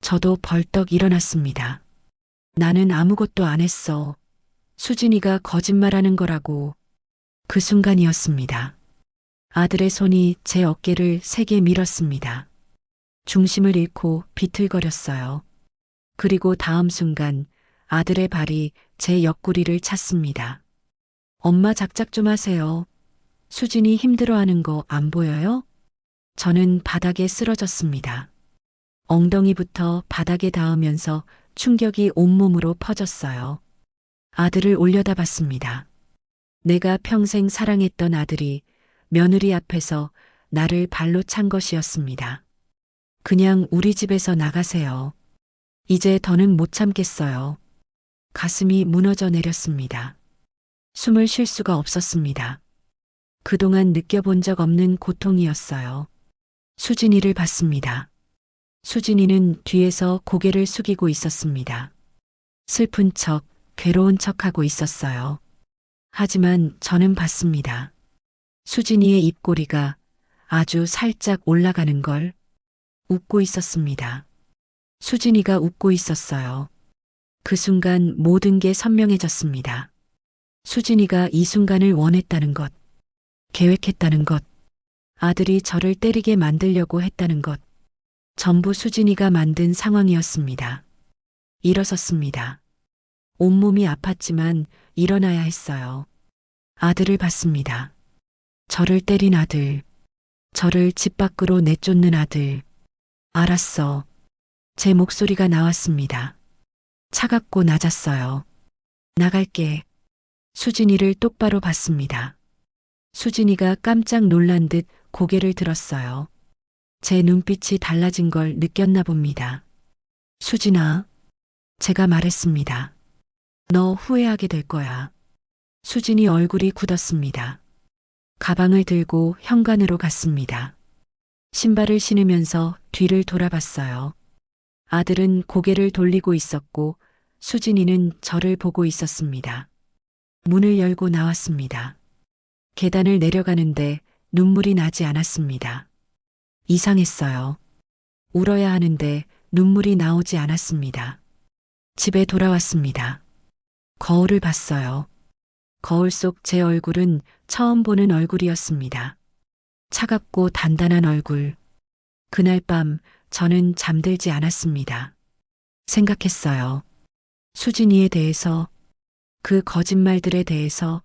저도 벌떡 일어났습니다. 나는 아무것도 안 했어. 수진이가 거짓말하는 거라고. 그 순간이었습니다. 아들의 손이 제 어깨를 세게 밀었습니다. 중심을 잃고 비틀거렸어요. 그리고 다음 순간 아들의 발이 제 옆구리를 찼습니다. 엄마 작작 좀 하세요. 수진이 힘들어하는 거 안 보여요? 저는 바닥에 쓰러졌습니다. 엉덩이부터 바닥에 닿으면서 충격이 온몸으로 퍼졌어요. 아들을 올려다봤습니다. 내가 평생 사랑했던 아들이 며느리 앞에서 나를 발로 찬 것이었습니다. 그냥 우리 집에서 나가세요. 이제 더는 못 참겠어요. 가슴이 무너져 내렸습니다. 숨을 쉴 수가 없었습니다. 그동안 느껴본 적 없는 고통이었어요. 수진이를 봤습니다. 수진이는 뒤에서 고개를 숙이고 있었습니다. 슬픈 척, 괴로운 척하고 있었어요. 하지만 저는 봤습니다. 수진이의 입꼬리가 아주 살짝 올라가는 걸. 웃고 있었습니다. 수진이가 웃고 있었어요. 그 순간 모든 게 선명해졌습니다. 수진이가 이 순간을 원했다는 것, 계획했다는 것, 아들이 저를 때리게 만들려고 했다는 것, 전부 수진이가 만든 상황이었습니다. 일어섰습니다. 온몸이 아팠지만 일어나야 했어요. 아들을 봤습니다. 저를 때린 아들, 저를 집 밖으로 내쫓는 아들. 알았어. 제 목소리가 나왔습니다. 차갑고 낮았어요. 나갈게. 수진이를 똑바로 봤습니다. 수진이가 깜짝 놀란 듯 고개를 들었어요. 제 눈빛이 달라진 걸 느꼈나 봅니다. 수진아, 제가 말했습니다. 너 후회하게 될 거야. 수진이 얼굴이 굳었습니다. 가방을 들고 현관으로 갔습니다. 신발을 신으면서 뒤를 돌아봤어요. 아들은 고개를 돌리고 있었고 수진이는 저를 보고 있었습니다. 문을 열고 나왔습니다. 계단을 내려가는데 눈물이 나지 않았습니다. 이상했어요. 울어야 하는데 눈물이 나오지 않았습니다. 집에 돌아왔습니다. 거울을 봤어요. 거울 속 제 얼굴은 처음 보는 얼굴이었습니다. 차갑고 단단한 얼굴. 그날 밤 저는 잠들지 않았습니다. 생각했어요. 수진이에 대해서, 그 거짓말들에 대해서,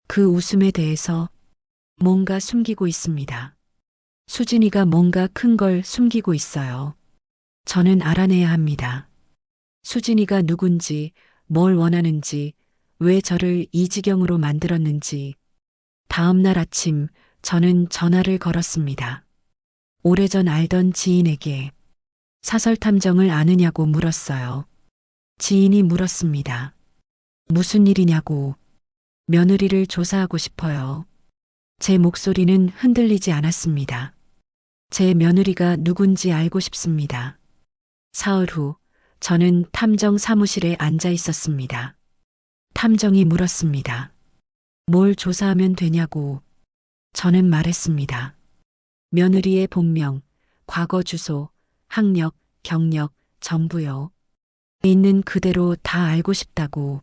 그 웃음에 대해서 뭔가 숨기고 있습니다. 수진이가 뭔가 큰 걸 숨기고 있어요. 저는 알아내야 합니다. 수진이가 누군지, 뭘 원하는지, 왜 저를 이 지경으로 만들었는지. 다음 날 아침 저는 전화를 걸었습니다. 오래전 알던 지인에게. 사설 탐정을 아느냐고 물었어요. 지인이 물었습니다. 무슨 일이냐고. 며느리를 조사하고 싶어요. 제 목소리는 흔들리지 않았습니다. 제 며느리가 누군지 알고 싶습니다. 사흘 후 저는 탐정 사무실에 앉아 있었습니다. 탐정이 물었습니다. 뭘 조사하면 되냐고. 저는 말했습니다. 며느리의 본명, 과거 주소, 학력, 경력, 전부요. 있는 그대로 다 알고 싶다고.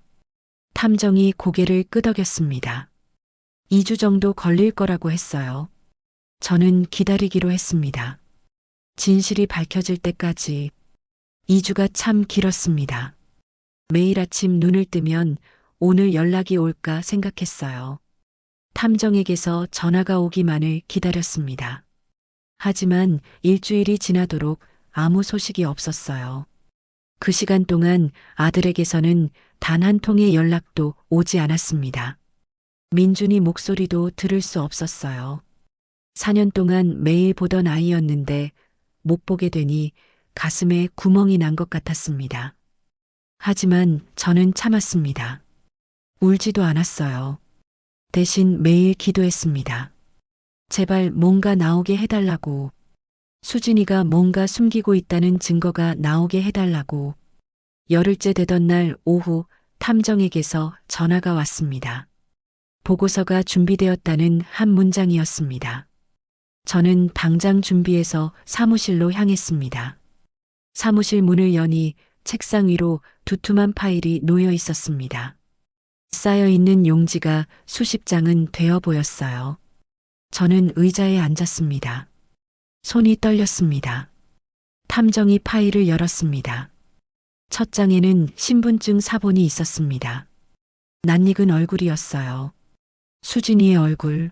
탐정이 고개를 끄덕였습니다. 2주 정도 걸릴 거라고 했어요. 저는 기다리기로 했습니다. 진실이 밝혀질 때까지. 2주가 참 길었습니다. 매일 아침 눈을 뜨면 오늘 연락이 올까 생각했어요. 탐정에게서 전화가 오기만을 기다렸습니다. 하지만 일주일이 지나도록 아무 소식이 없었어요. 그 시간 동안 아들에게서는 단 한 통의 연락도 오지 않았습니다. 민준이 목소리도 들을 수 없었어요. 4년 동안 매일 보던 아이였는데 못 보게 되니 가슴에 구멍이 난 것 같았습니다. 하지만 저는 참았습니다. 울지도 않았어요. 대신 매일 기도했습니다. 제발 뭔가 나오게 해달라고. 수진이가 뭔가 숨기고 있다는 증거가 나오게 해달라고. 열흘째 되던 날 오후 탐정에게서 전화가 왔습니다. 보고서가 준비되었다는 한 문장이었습니다. 저는 당장 준비해서 사무실로 향했습니다. 사무실 문을 여니 책상 위로 두툼한 파일이 놓여 있었습니다. 쌓여 있는 용지가 수십 장은 되어 보였어요. 저는 의자에 앉았습니다. 손이 떨렸습니다. 탐정이 파일을 열었습니다. 첫 장에는 신분증 사본이 있었습니다. 낯익은 얼굴이었어요. 수진이의 얼굴.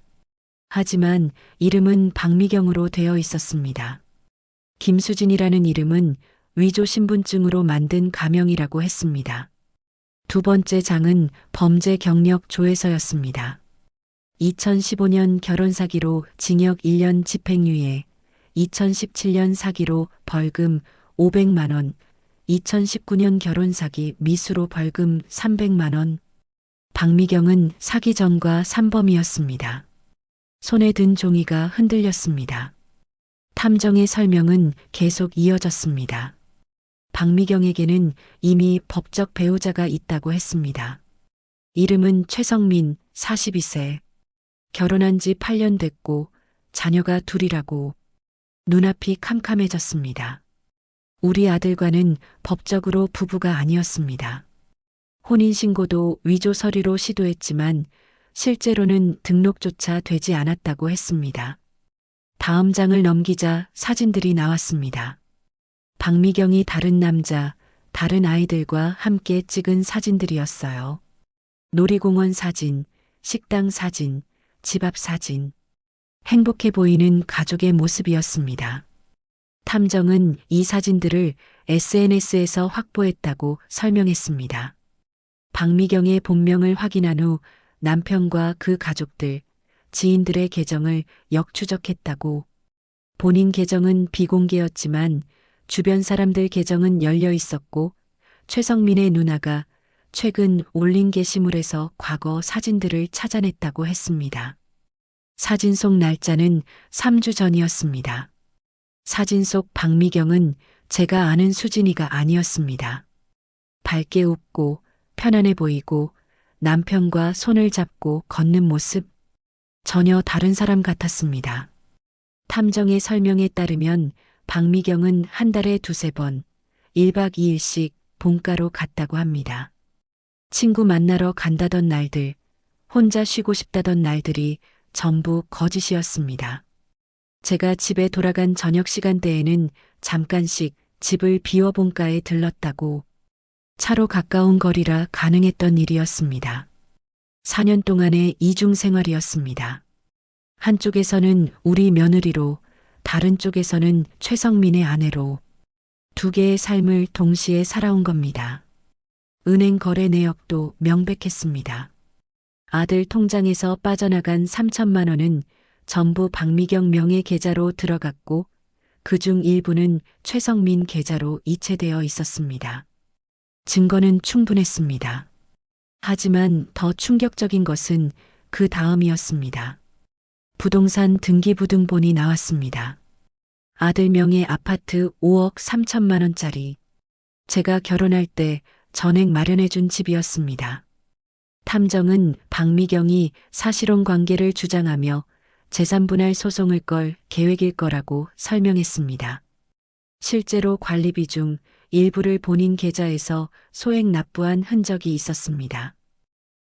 하지만 이름은 박미경으로 되어 있었습니다. 김수진이라는 이름은 위조 신분증으로 만든 가명이라고 했습니다. 두 번째 장은 범죄 경력 조회서였습니다. 2015년 결혼 사기로 징역 1년 집행유예, 2017년 사기로 벌금 500만 원, 2019년 결혼 사기 미수로 벌금 300만 원. 박미경은 사기 전과 산범이었습니다. 손에 든 종이가 흔들렸습니다. 탐정의 설명은 계속 이어졌습니다. 박미경에게는 이미 법적 배우자가 있다고 했습니다. 이름은 최성민, 42세. 결혼한 지 8년 됐고 자녀가 둘이라고. 눈앞이 캄캄해졌습니다. 우리 아들과는 법적으로 부부가 아니었습니다. 혼인신고도 위조 서류로 시도했지만 실제로는 등록조차 되지 않았다고 했습니다. 다음 장을 넘기자 사진들이 나왔습니다. 박미경이 다른 남자, 다른 아이들과 함께 찍은 사진들이었어요. 놀이공원 사진, 식당 사진, 집 앞 사진. 행복해 보이는 가족의 모습이었습니다. 탐정은 이 사진들을 SNS에서 확보했다고 설명했습니다. 박미경의 본명을 확인한 후 남편과 그 가족들, 지인들의 계정을 역추적했다고. 본인 계정은 비공개였지만 주변 사람들 계정은 열려 있었고 최성민의 누나가 최근 올린 게시물에서 과거 사진들을 찾아냈다고 했습니다. 사진 속 날짜는 3주 전이었습니다. 사진 속 박미경은 제가 아는 수진이가 아니었습니다. 밝게 웃고 편안해 보이고 남편과 손을 잡고 걷는 모습, 전혀 다른 사람 같았습니다. 탐정의 설명에 따르면 박미경은 한 달에 2~3번, 1박 2일씩 본가로 갔다고 합니다. 친구 만나러 간다던 날들, 혼자 쉬고 싶다던 날들이 전부 거짓이었습니다. 제가 집에 돌아간 저녁 시간대에는 잠깐씩 집을 비워 본가에 들렀다고. 차로 가까운 거리라 가능했던 일이었습니다. 4년 동안의 이중 생활이었습니다. 한쪽에서는 우리 며느리로, 다른 쪽에서는 최성민의 아내로 두 개의 삶을 동시에 살아온 겁니다. 은행 거래 내역도 명백했습니다. 아들 통장에서 빠져나간 3천만 원은 전부 박미경 명의 계좌로 들어갔고 그중 일부는 최성민 계좌로 이체되어 있었습니다. 증거는 충분했습니다. 하지만 더 충격적인 것은 그 다음이었습니다. 부동산 등기부등본이 나왔습니다. 아들 명의 아파트 5억 3천만 원짜리. 제가 결혼할 때 전액 마련해준 집이었습니다. 탐정은 박미경이 사실혼 관계를 주장하며 재산분할 소송을 걸 계획일 거라고 설명했습니다. 실제로 관리비 중 일부를 본인 계좌에서 소액 납부한 흔적이 있었습니다.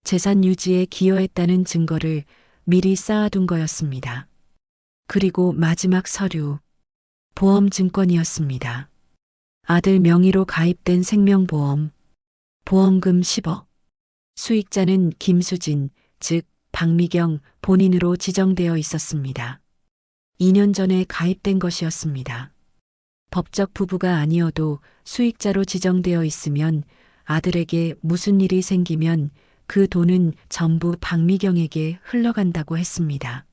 재산 유지에 기여했다는 증거를 미리 쌓아둔 거였습니다. 그리고 마지막 서류, 보험증권이었습니다. 아들 명의로 가입된 생명보험, 보험금 10억. 수익자는 김수진, 즉 박미경 본인으로 지정되어 있었습니다. 2년 전에 가입된 것이었습니다. 법적 부부가 아니어도 수익자로 지정되어 있으면 아들에게 무슨 일이 생기면 그 돈은 전부 박미경에게 흘러간다고 했습니다.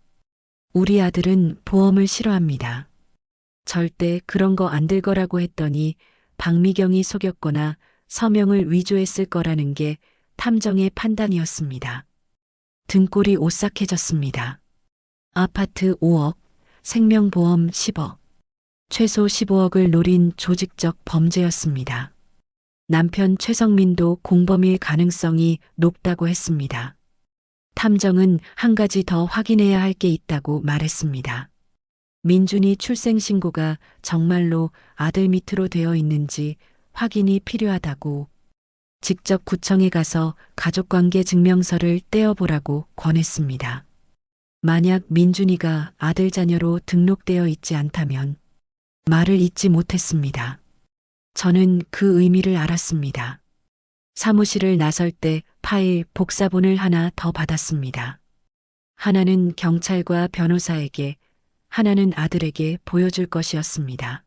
우리 아들은 보험을 싫어합니다. 절대 그런 거 안 들 거라고 했더니 박미경이 속였거나 서명을 위조했을 거라는 게 탐정의 판단이었습니다. 등골이 오싹해졌습니다. 아파트 5억, 생명보험 10억, 최소 15억을 노린 조직적 범죄였습니다. 남편 최성민도 공범일 가능성이 높다고 했습니다. 탐정은 한 가지 더 확인해야 할 게 있다고 말했습니다. 민준이 출생신고가 정말로 아들 밑으로 되어 있는지 확인이 필요하다고 직접 구청에 가서 가족관계 증명서를 떼어보라고 권했습니다. 만약 민준이가 아들 자녀로 등록되어 있지 않다면 말을 잇지 못했습니다. 저는 그 의미를 알았습니다. 사무실을 나설 때 파일 복사본을 하나 더 받았습니다. 하나는 경찰과 변호사에게, 하나는 아들에게 보여줄 것이었습니다.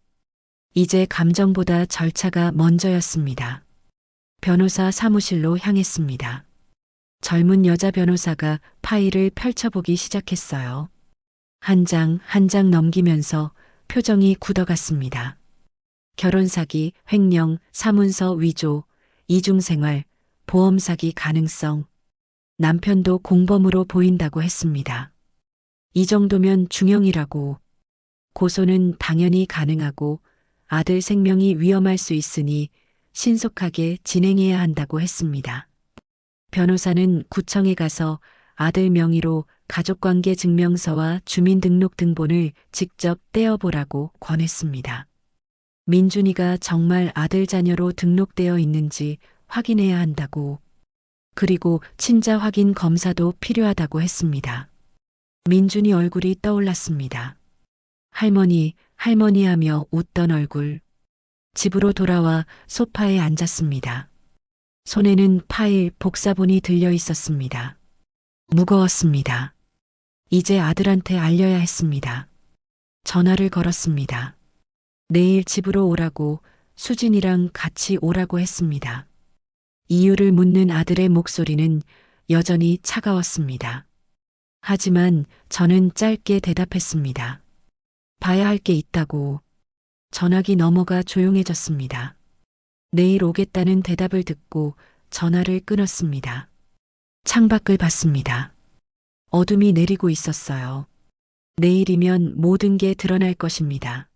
이제 감정보다 절차가 먼저였습니다. 변호사 사무실로 향했습니다. 젊은 여자 변호사가 파일을 펼쳐보기 시작했어요. 한 장 한 장 넘기면서 표정이 굳어갔습니다. 결혼 사기, 횡령, 사문서 위조, 이중생활, 보험 사기 가능성. 남편도 공범으로 보인다고 했습니다. 이 정도면 중형이라고. 고소는 당연히 가능하고 아들 생명이 위험할 수 있으니 신속하게 진행해야 한다고 했습니다. 변호사는 구청에 가서 아들 명의로 가족관계 증명서와 주민등록등본을 직접 떼어보라고 권했습니다. 민준이가 정말 아들 자녀로 등록되어 있는지 확인해야 한다고, 그리고 친자 확인 검사도 필요하다고 했습니다. 민준이 얼굴이 떠올랐습니다. 할머니, 할머니 하며 웃던 얼굴. 집으로 돌아와 소파에 앉았습니다. 손에는 파일 복사본이 들려 있었습니다. 무거웠습니다. 이제 아들한테 알려야 했습니다. 전화를 걸었습니다. 내일 집으로 오라고, 수진이랑 같이 오라고 했습니다. 이유를 묻는 아들의 목소리는 여전히 차가웠습니다. 하지만 저는 짧게 대답했습니다. 봐야 할 게 있다고. 전화기 넘어가 조용해졌습니다. 내일 오겠다는 대답을 듣고 전화를 끊었습니다. 창밖을 봤습니다. 어둠이 내리고 있었어요. 내일이면 모든 게 드러날 것입니다.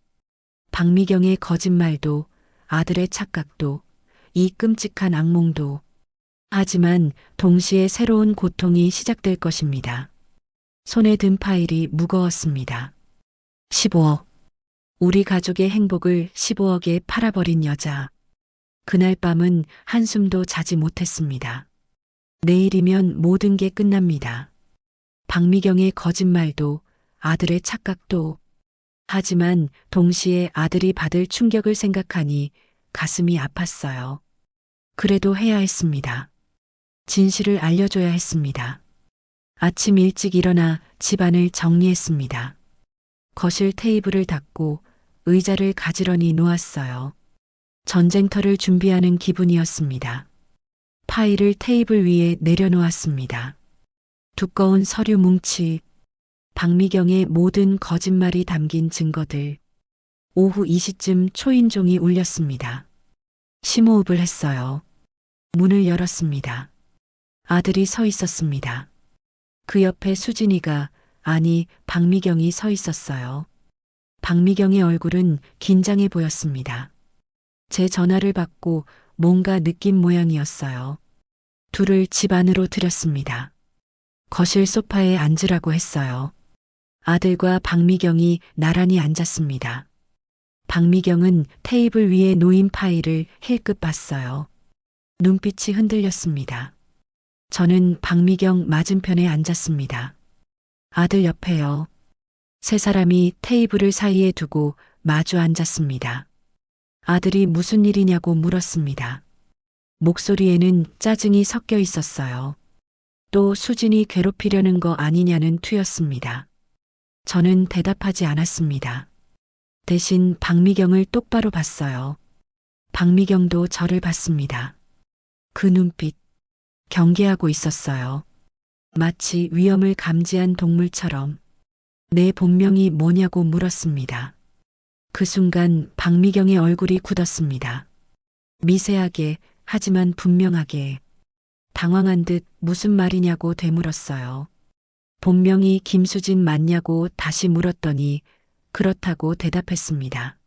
박미경의 거짓말도, 아들의 착각도, 이 끔찍한 악몽도. 하지만 동시에 새로운 고통이 시작될 것입니다. 손에 든 파일이 무거웠습니다. 15억. 우리 가족의 행복을 15억에 팔아버린 여자. 그날 밤은 한숨도 자지 못했습니다. 내일이면 모든 게 끝납니다. 박미경의 거짓말도, 아들의 착각도. 하지만 동시에 아들이 받을 충격을 생각하니 가슴이 아팠어요. 그래도 해야 했습니다. 진실을 알려줘야 했습니다. 아침 일찍 일어나 집안을 정리했습니다. 거실 테이블을 닦고 의자를 가지런히 놓았어요. 전쟁터를 준비하는 기분이었습니다. 파일을 테이블 위에 내려놓았습니다. 두꺼운 서류 뭉치, 박미경의 모든 거짓말이 담긴 증거들. 오후 2시쯤 초인종이 울렸습니다. 심호흡을 했어요. 문을 열었습니다. 아들이 서 있었습니다. 그 옆에 수진이가, 아니 박미경이 서 있었어요. 박미경의 얼굴은 긴장해 보였습니다. 제 전화를 받고 뭔가 느낀 모양이었어요. 둘을 집 안으로 들였습니다. 거실 소파에 앉으라고 했어요. 아들과 박미경이 나란히 앉았습니다. 박미경은 테이블 위에 놓인 파일을 힐끗 봤어요. 눈빛이 흔들렸습니다. 저는 박미경 맞은편에 앉았습니다. 아들 옆에요. 세 사람이 테이블을 사이에 두고 마주 앉았습니다. 아들이 무슨 일이냐고 물었습니다. 목소리에는 짜증이 섞여 있었어요. 또 수진이 괴롭히려는 거 아니냐는 투였습니다. 저는 대답하지 않았습니다. 대신 박미경을 똑바로 봤어요. 박미경도 저를 봤습니다. 그 눈빛, 경계하고 있었어요. 마치 위험을 감지한 동물처럼. 내 본명이 뭐냐고 물었습니다. 그 순간 박미경의 얼굴이 굳었습니다. 미세하게, 하지만 분명하게. 당황한 듯 무슨 말이냐고 되물었어요. 본명이 김수진 맞냐고 다시 물었더니 그렇다고 대답했습니다.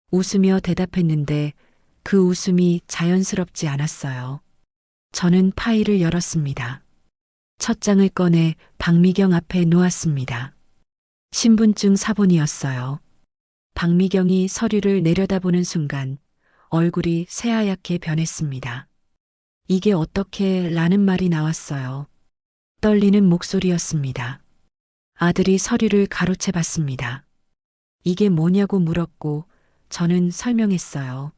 웃으며 대답했는데 그 웃음이 자연스럽지 않았어요. 저는 파일을 열었습니다. 첫 장을 꺼내 박미경 앞에 놓았습니다. 신분증 사본이었어요. 박미경이 서류를 내려다보는 순간 얼굴이 새하얗게 변했습니다. 이게 어떻게 라는 말이 나왔어요. 떨리는 목소리였습니다. 아들이 서류를 가로채 봤습니다. 이게 뭐냐고 물었고 저는 설명했어요.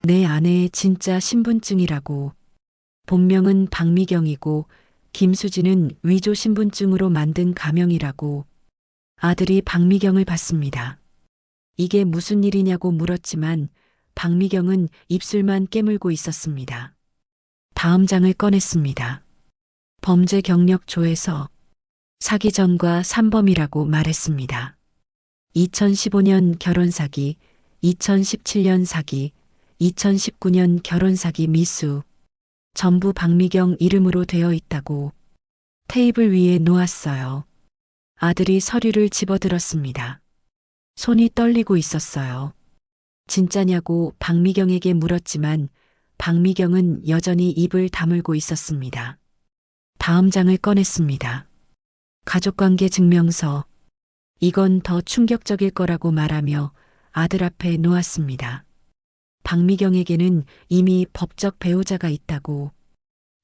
내 아내의 진짜 신분증이라고. 본명은 박미경이고 김수진은 위조 신분증으로 만든 가명이라고. 아들이 박미경을 봤습니다. 이게 무슨 일이냐고 물었지만 박미경은 입술만 깨물고 있었습니다. 다음 장을 꺼냈습니다. 범죄 경력 조에서 사기 전과 삼범이라고 말했습니다. 2015년 결혼 사기, 2017년 사기, 2019년 결혼 사기 미수. 전부 박미경 이름으로 되어 있다고. 테이블 위에 놓았어요. 아들이 서류를 집어들었습니다. 손이 떨리고 있었어요. 진짜냐고 박미경에게 물었지만 박미경은 여전히 입을 다물고 있었습니다. 다음 장을 꺼냈습니다. 가족관계 증명서. 이건 더 충격적일 거라고 말하며 아들 앞에 놓았습니다. 박미경에게는 이미 법적 배우자가 있다고.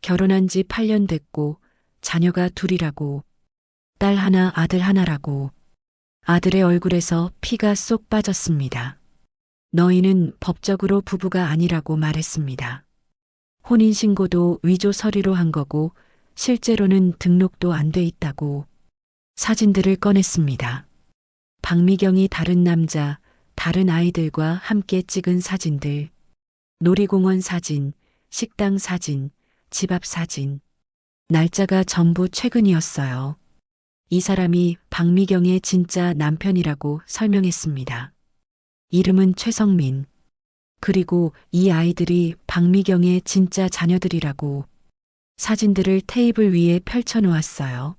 결혼한 지 8년 됐고 자녀가 둘이라고. 딸 하나 아들 하나라고. 아들의 얼굴에서 피가 쏙 빠졌습니다. 너희는 법적으로 부부가 아니라고 말했습니다. 혼인신고도 위조 서류로 한 거고 실제로는 등록도 안 돼 있다고. 사진들을 꺼냈습니다. 박미경이 다른 남자, 다른 아이들과 함께 찍은 사진들. 놀이공원 사진, 식당 사진, 집 앞 사진. 날짜가 전부 최근이었어요. 이 사람이 박미경의 진짜 남편이라고 설명했습니다. 이름은 최성민. 그리고 이 아이들이 박미경의 진짜 자녀들이라고. 사진들을 테이블 위에 펼쳐 놓았어요.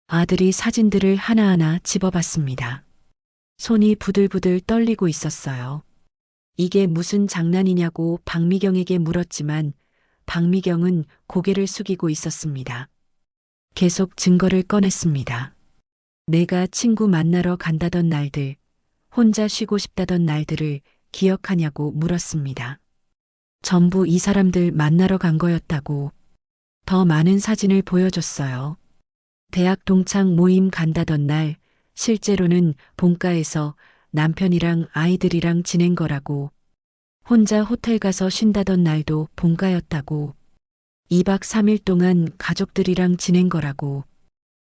아들이 사진들을 하나하나 집어봤습니다. 손이 부들부들 떨리고 있었어요. 이게 무슨 장난이냐고 박미경에게 물었지만 박미경은 고개를 숙이고 있었습니다. 계속 증거를 꺼냈습니다. 내가 친구 만나러 간다던 날들, 혼자 쉬고 싶다던 날들을 기억하냐고 물었습니다. 전부 이 사람들 만나러 간 거였다고. 더 많은 사진을 보여줬어요. 대학 동창 모임 간다던 날, 실제로는 본가에서 남편이랑 아이들이랑 지낸 거라고. 혼자 호텔 가서 쉰다던 날도 본가였다고. 2박 3일 동안 가족들이랑 지낸 거라고.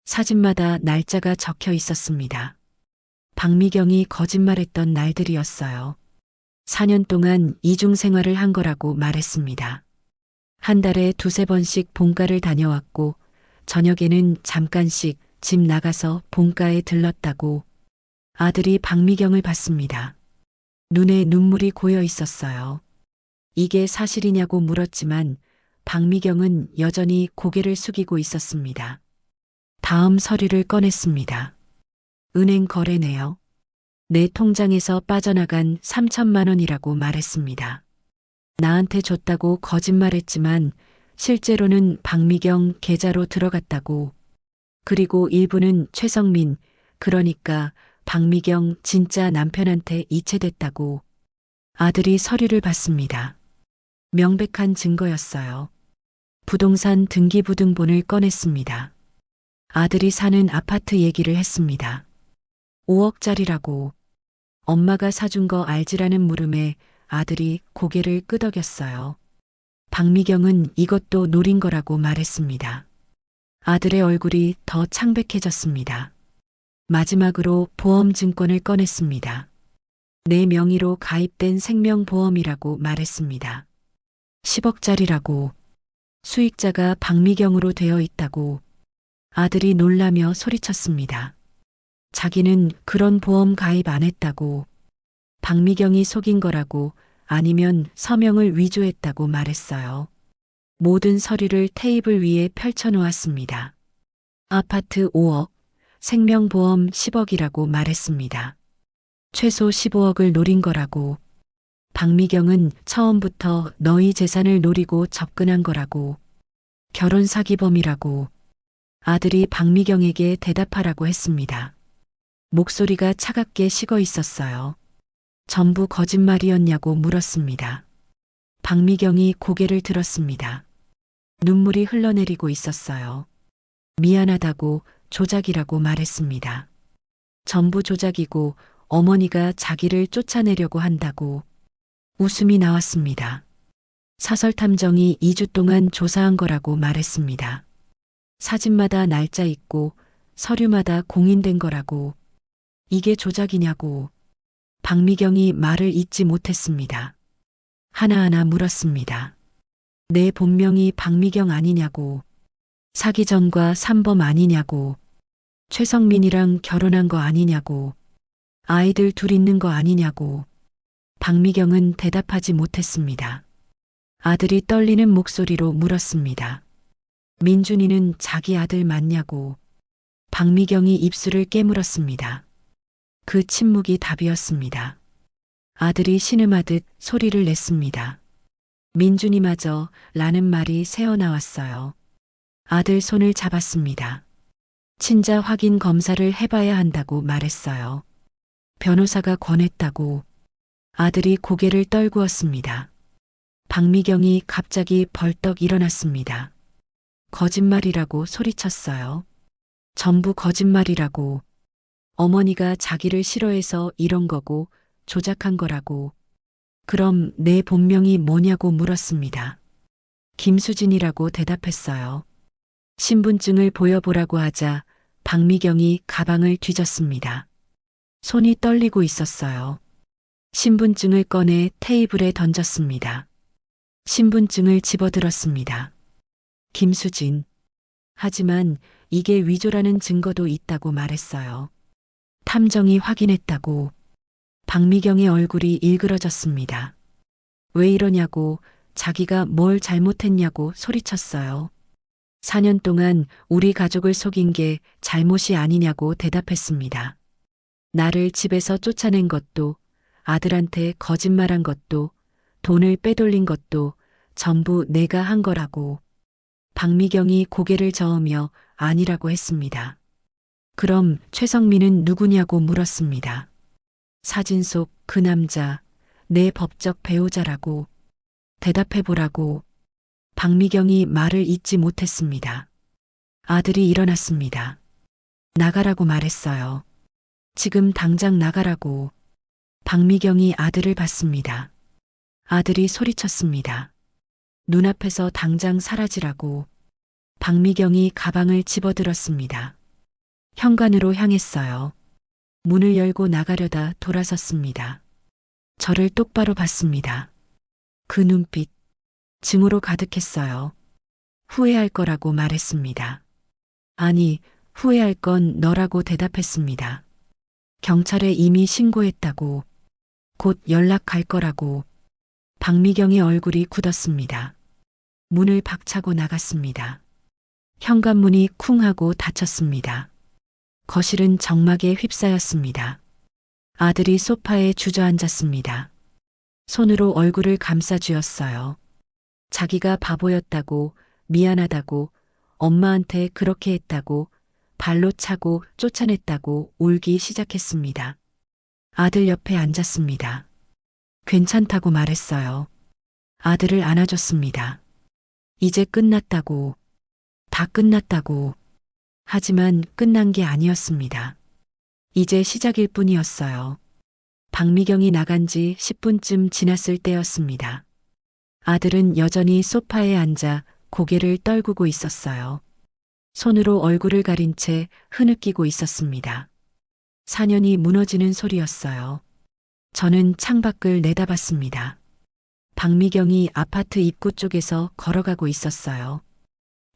사진마다 날짜가 적혀 있었습니다. 박미경이 거짓말했던 날들이었어요. 4년 동안 이중 생활을 한 거라고 말했습니다. 한 달에 2~3번씩 본가를 다녀왔고 저녁에는 잠깐씩 집 나가서 본가에 들렀다고. 아들이 박미경을 봤습니다. 눈에 눈물이 고여 있었어요. 이게 사실이냐고 물었지만 박미경은 여전히 고개를 숙이고 있었습니다. 다음 서류를 꺼냈습니다. 은행 거래네요. 내 통장에서 빠져나간 3천만 원이라고 말했습니다. 나한테 줬다고 거짓말했지만 실제로는 박미경 계좌로 들어갔다고. 그리고 일부는 최성민, 그러니까 박미경 진짜 남편한테 이체됐다고. 아들이 서류를 봤습니다. 명백한 증거였어요. 부동산 등기부등본을 꺼냈습니다. 아들이 사는 아파트 얘기를 했습니다. 5억짜리라고. 엄마가 사준 거 알지라는 물음에 아들이 고개를 끄덕였어요. 박미경은 이것도 노린 거라고 말했습니다. 아들의 얼굴이 더 창백해졌습니다. 마지막으로 보험증권을 꺼냈습니다. 내 명의로 가입된 생명보험이라고 말했습니다. 10억짜리라고. 수익자가 박미경으로 되어 있다고. 아들이 놀라며 소리쳤습니다. 자기는 그런 보험 가입 안 했다고. 박미경이 속인 거라고, 아니면 서명을 위조했다고 말했어요. 모든 서류를 테이블 위에 펼쳐놓았습니다. 아파트 5억, 생명보험 10억이라고 말했습니다. 최소 15억을 노린 거라고. 박미경은 처음부터 너희 재산을 노리고 접근한 거라고. 결혼 사기범이라고. 아들이 박미경에게 대답하라고 했습니다. 목소리가 차갑게 식어 있었어요. 전부 거짓말이었냐고 물었습니다. 박미경이 고개를 들었습니다. 눈물이 흘러내리고 있었어요. 미안하다고, 조작이라고 말했습니다. 전부 조작이고 어머니가 자기를 쫓아내려고 한다고. 웃음이 나왔습니다. 사설탐정이 2주 동안 조사한 거라고 말했습니다. 사진마다 날짜 있고 서류마다 공인된 거라고. 이게 조작이냐고. 박미경이 말을 잇지 못했습니다. 하나하나 물었습니다. 내 본명이 박미경 아니냐고. 사기전과 산범 아니냐고. 최성민이랑 결혼한 거 아니냐고. 아이들 둘 있는 거 아니냐고. 박미경은 대답하지 못했습니다. 아들이 떨리는 목소리로 물었습니다. 민준이는 자기 아들 맞냐고. 박미경이 입술을 깨물었습니다. 그 침묵이 답이었습니다. 아들이 신음하듯 소리를 냈습니다. 민준이마저 라는 말이 새어나왔어요. 아들 손을 잡았습니다. 친자 확인 검사를 해봐야 한다고 말했어요. 변호사가 권했다고. 아들이 고개를 떨구었습니다. 박미경이 갑자기 벌떡 일어났습니다. 거짓말이라고 소리쳤어요. 전부 거짓말이라고. 어머니가 자기를 싫어해서 이런 거고 조작한 거라고. 그럼 내 본명이 뭐냐고 물었습니다. 김수진이라고 대답했어요. 신분증을 보여보라고 하자 박미경이 가방을 뒤졌습니다. 손이 떨리고 있었어요. 신분증을 꺼내 테이블에 던졌습니다. 신분증을 집어들었습니다. 김수진. 하지만 이게 위조라는 증거도 있다고 말했어요. 탐정이 확인했다고. 박미경의 얼굴이 일그러졌습니다. 왜 이러냐고, 자기가 뭘 잘못했냐고 소리쳤어요. 4년 동안 우리 가족을 속인 게 잘못이 아니냐고 대답했습니다. 나를 집에서 쫓아낸 것도, 아들한테 거짓말한 것도, 돈을 빼돌린 것도 전부 내가 한 거라고. 박미경이 고개를 저으며 아니라고 했습니다. 그럼 최성민은 누구냐고 물었습니다. 사진 속 그 남자, 내 법적 배우자라고. 대답해보라고. 박미경이 말을 잇지 못했습니다. 아들이 일어났습니다. 나가라고 말했어요. 지금 당장 나가라고. 박미경이 아들을 봤습니다. 아들이 소리쳤습니다. 눈앞에서 당장 사라지라고. 박미경이 가방을 집어들었습니다. 현관으로 향했어요. 문을 열고 나가려다 돌아섰습니다. 저를 똑바로 봤습니다. 그 눈빛, 증오로 가득했어요. 후회할 거라고 말했습니다. 아니, 후회할 건 너라고 대답했습니다. 경찰에 이미 신고했다고. 곧 연락 갈 거라고. 박미경의 얼굴이 굳었습니다. 문을 박차고 나갔습니다. 현관문이 쿵 하고 닫혔습니다. 거실은 정막에 휩싸였습니다. 아들이 소파에 주저앉았습니다. 손으로 얼굴을 감싸 쥐었어요. 자기가 바보였다고, 미안하다고, 엄마한테 그렇게 했다고, 발로 차고 쫓아냈다고 울기 시작했습니다. 아들 옆에 앉았습니다. 괜찮다고 말했어요. 아들을 안아줬습니다. 이제 끝났다고. 다 끝났다고. 하지만 끝난 게 아니었습니다. 이제 시작일 뿐이었어요. 박미경이 나간 지 10분쯤 지났을 때였습니다. 아들은 여전히 소파에 앉아 고개를 떨구고 있었어요. 손으로 얼굴을 가린 채 흐느끼고 있었습니다. 4년이 무너지는 소리였어요. 저는 창밖을 내다봤습니다. 박미경이 아파트 입구 쪽에서 걸어가고 있었어요.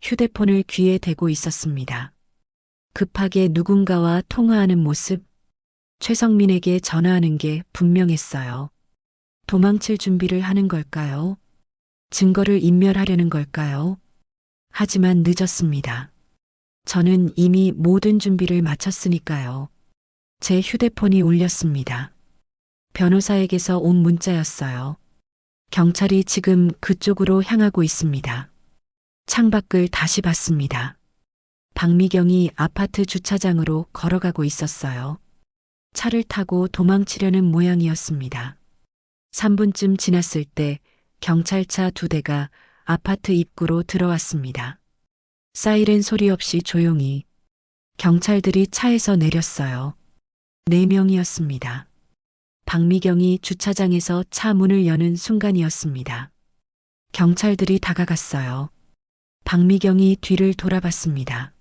휴대폰을 귀에 대고 있었습니다. 급하게 누군가와 통화하는 모습, 최성민에게 전화하는 게 분명했어요. 도망칠 준비를 하는 걸까요? 증거를 인멸하려는 걸까요? 하지만 늦었습니다. 저는 이미 모든 준비를 마쳤으니까요. 제 휴대폰이 울렸습니다. 변호사에게서 온 문자였어요. 경찰이 지금 그쪽으로 향하고 있습니다. 창밖을 다시 봤습니다. 박미경이 아파트 주차장으로 걸어가고 있었어요. 차를 타고 도망치려는 모양이었습니다. 3분쯤 지났을 때 경찰차 2대가 아파트 입구로 들어왔습니다. 사이렌 소리 없이 조용히 경찰들이 차에서 내렸어요. 4명이었습니다. 박미경이 주차장에서 차 문을 여는 순간이었습니다. 경찰들이 다가갔어요. 박미경이 뒤를 돌아봤습니다.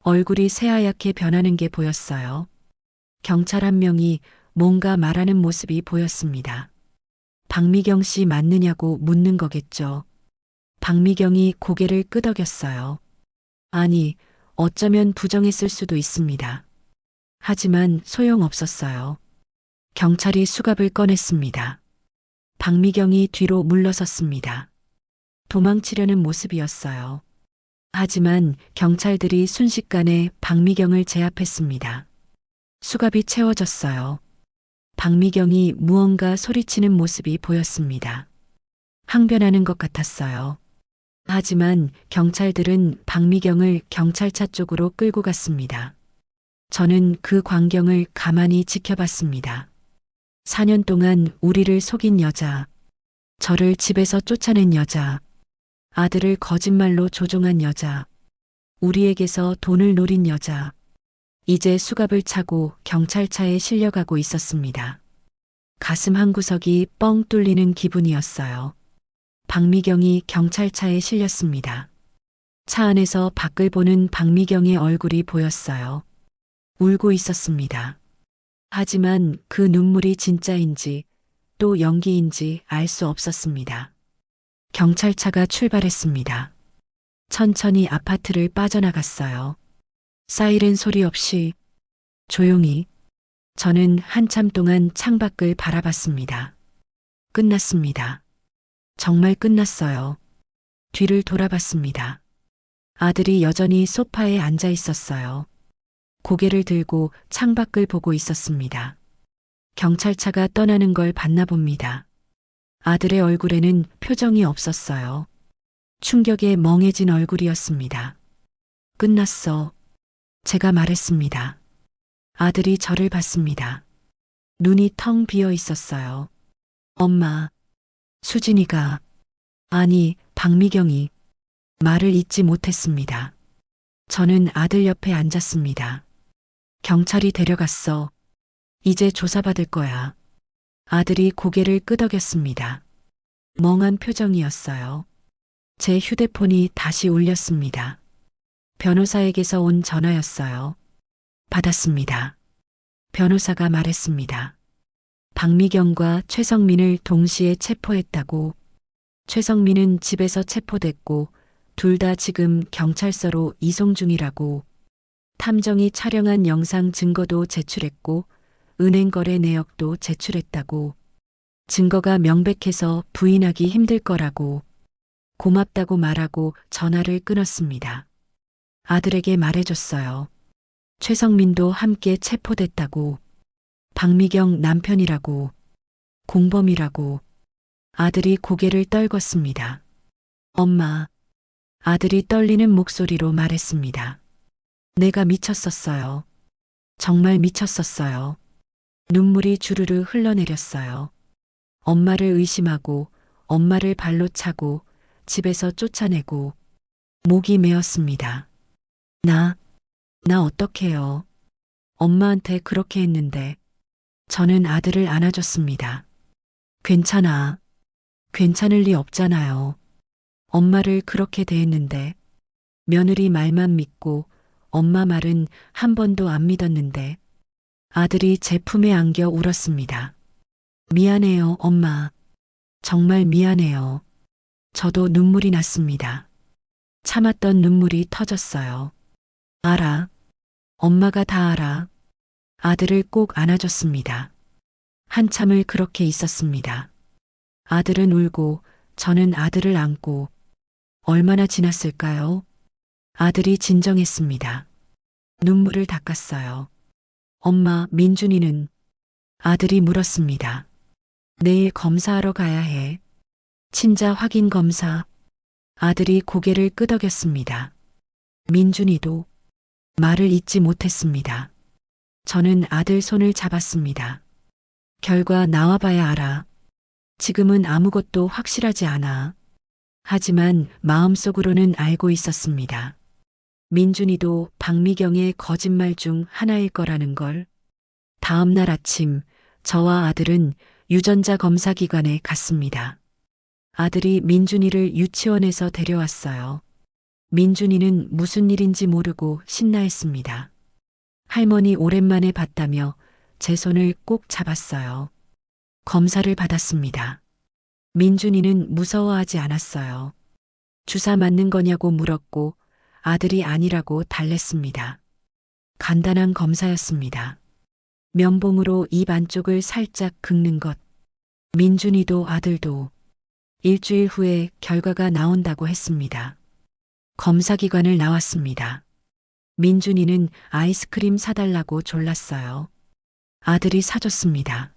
얼굴이 새하얗게 변하는 게 보였어요. 경찰 한 명이 뭔가 말하는 모습이 보였습니다. 박미경 씨 맞느냐고 묻는 거겠죠. 박미경이 고개를 끄덕였어요. 아니, 어쩌면 부정했을 수도 있습니다. 하지만 소용없었어요. 경찰이 수갑을 꺼냈습니다. 박미경이 뒤로 물러섰습니다. 도망치려는 모습이었어요. 하지만 경찰들이 순식간에 박미경을 제압했습니다. 수갑이 채워졌어요. 박미경이 무언가 소리치는 모습이 보였습니다. 항변하는 것 같았어요. 하지만 경찰들은 박미경을 경찰차 쪽으로 끌고 갔습니다. 저는 그 광경을 가만히 지켜봤습니다. 4년 동안 우리를 속인 여자, 저를 집에서 쫓아낸 여자, 아들을 거짓말로 조종한 여자, 우리에게서 돈을 노린 여자, 이제 수갑을 차고 경찰차에 실려가고 있었습니다. 가슴 한구석이 뻥 뚫리는 기분이었어요. 박미경이 경찰차에 실렸습니다. 차 안에서 밖을 보는 박미경의 얼굴이 보였어요. 울고 있었습니다. 하지만 그 눈물이 진짜인지 또 연기인지 알 수 없었습니다. 경찰차가 출발했습니다. 천천히 아파트를 빠져나갔어요. 사이렌 소리 없이 조용히 저는 한참 동안 창밖을 바라봤습니다. 끝났습니다. 정말 끝났어요. 뒤를 돌아봤습니다. 아들이 여전히 소파에 앉아 있었어요. 고개를 들고 창밖을 보고 있었습니다. 경찰차가 떠나는 걸 봤나 봅니다. 아들의 얼굴에는 표정이 없었어요. 충격에 멍해진 얼굴이었습니다. 끝났어. 제가 말했습니다. 아들이 저를 봤습니다. 눈이 텅 비어 있었어요. 엄마, 수진이가, 아니, 박미경이 말을 잇지 못했습니다. 저는 아들 옆에 앉았습니다. 경찰이 데려갔어. 이제 조사받을 거야. 아들이 고개를 끄덕였습니다. 멍한 표정이었어요. 제 휴대폰이 다시 울렸습니다. 변호사에게서 온 전화였어요. 받았습니다. 변호사가 말했습니다. 박미경과 최성민을 동시에 체포했다고. 최성민은 집에서 체포됐고 둘 다 지금 경찰서로 이송 중이라고. 탐정이 촬영한 영상 증거도 제출했고 은행 거래 내역도 제출했다고. 증거가 명백해서 부인하기 힘들 거라고. 고맙다고 말하고 전화를 끊었습니다. 아들에게 말해줬어요. 최성민도 함께 체포됐다고. 박미경 남편이라고. 공범이라고. 아들이 고개를 떨궜습니다. 엄마. 아들이 떨리는 목소리로 말했습니다. 내가 미쳤었어요. 정말 미쳤었어요. 눈물이 주르르 흘러내렸어요. 엄마를 의심하고 엄마를 발로 차고 집에서 쫓아내고 목이 메었습니다. 나 어떡해요. 엄마한테 그렇게 했는데. 저는 아들을 안아줬습니다. 괜찮아. 괜찮을 리 없잖아요. 엄마를 그렇게 대했는데. 며느리 말만 믿고 엄마 말은 한 번도 안 믿었는데. 아들이 제 품에 안겨 울었습니다. 미안해요, 엄마. 정말 미안해요. 저도 눈물이 났습니다. 참았던 눈물이 터졌어요. 알아. 엄마가 다 알아. 아들을 꼭 안아줬습니다. 한참을 그렇게 있었습니다. 아들은 울고 저는 아들을 안고 얼마나 지났을까요? 아들이 진정했습니다. 눈물을 닦았어요. 엄마, 민준이는? 아들이 물었습니다. 내일 검사하러 가야 해. 친자 확인 검사. 아들이 고개를 끄덕였습니다. 민준이도 말을 잇지 못했습니다. 저는 아들 손을 잡았습니다. 결과 나와봐야 알아. 지금은 아무것도 확실하지 않아. 하지만 마음속으로는 알고 있었습니다. 민준이도 박미경의 거짓말 중 하나일 거라는 걸. 다음 날 아침, 저와 아들은 유전자 검사 기관에 갔습니다. 아들이 민준이를 유치원에서 데려왔어요. 민준이는 무슨 일인지 모르고 신나했습니다. 할머니 오랜만에 봤다며 제 손을 꼭 잡았어요. 검사를 받았습니다. 민준이는 무서워하지 않았어요. 주사 맞는 거냐고 물었고 아들이 아니라고 달랬습니다. 간단한 검사였습니다. 면봉으로 입 안쪽을 살짝 긁는 것. 민준이도 아들도 일주일 후에 결과가 나온다고 했습니다. 검사기관을 나왔습니다. 민준이는 아이스크림 사달라고 졸랐어요. 아들이 사줬습니다.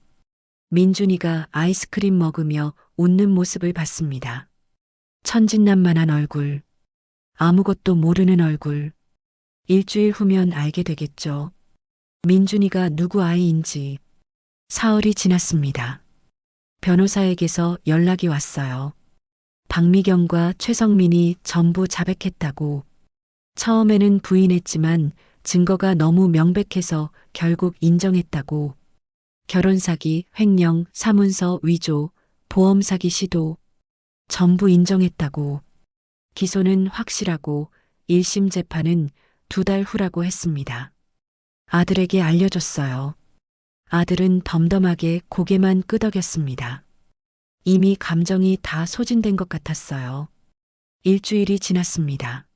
민준이가 아이스크림 먹으며 웃는 모습을 봤습니다. 천진난만한 얼굴, 아무것도 모르는 얼굴. 일주일 후면 알게 되겠죠. 민준이가 누구 아이인지. 사흘이 지났습니다. 변호사에게서 연락이 왔어요. 박미경과 최성민이 전부 자백했다고. 처음에는 부인했지만 증거가 너무 명백해서 결국 인정했다고. 결혼사기, 횡령, 사문서 위조, 보험사기 시도 전부 인정했다고. 기소는 확실하고 1심 재판은 2달 후라고 했습니다. 아들에게 알려줬어요. 아들은 덤덤하게 고개만 끄덕였습니다. 이미 감정이 다 소진된 것 같았어요. 일주일이 지났습니다.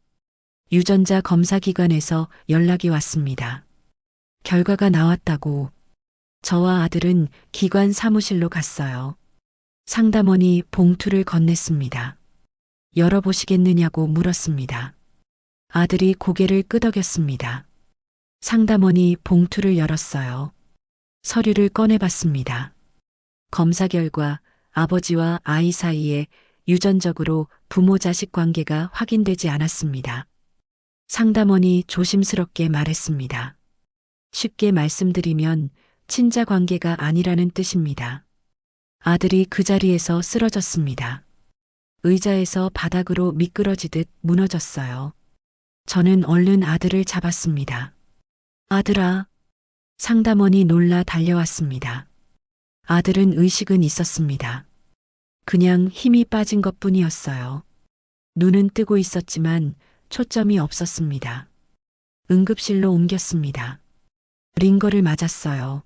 유전자 검사 기관에서 연락이 왔습니다. 결과가 나왔다고. 저와 아들은 기관 사무실로 갔어요. 상담원이 봉투를 건넸습니다. 열어보시겠느냐고 물었습니다. 아들이 고개를 끄덕였습니다. 상담원이 봉투를 열었어요. 서류를 꺼내봤습니다. 검사 결과 아버지와 아이 사이에 유전적으로 부모 자식 관계가 확인되지 않았습니다. 상담원이 조심스럽게 말했습니다. 쉽게 말씀드리면 친자 관계가 아니라는 뜻입니다. 아들이 그 자리에서 쓰러졌습니다. 의자에서 바닥으로 미끄러지듯 무너졌어요. 저는 얼른 아들을 잡았습니다. 아들아. 상담원이 놀라 달려왔습니다. 아들은 의식은 있었습니다. 그냥 힘이 빠진 것뿐이었어요. 눈은 뜨고 있었지만 초점이 없었습니다. 응급실로 옮겼습니다. 링거를 맞았어요.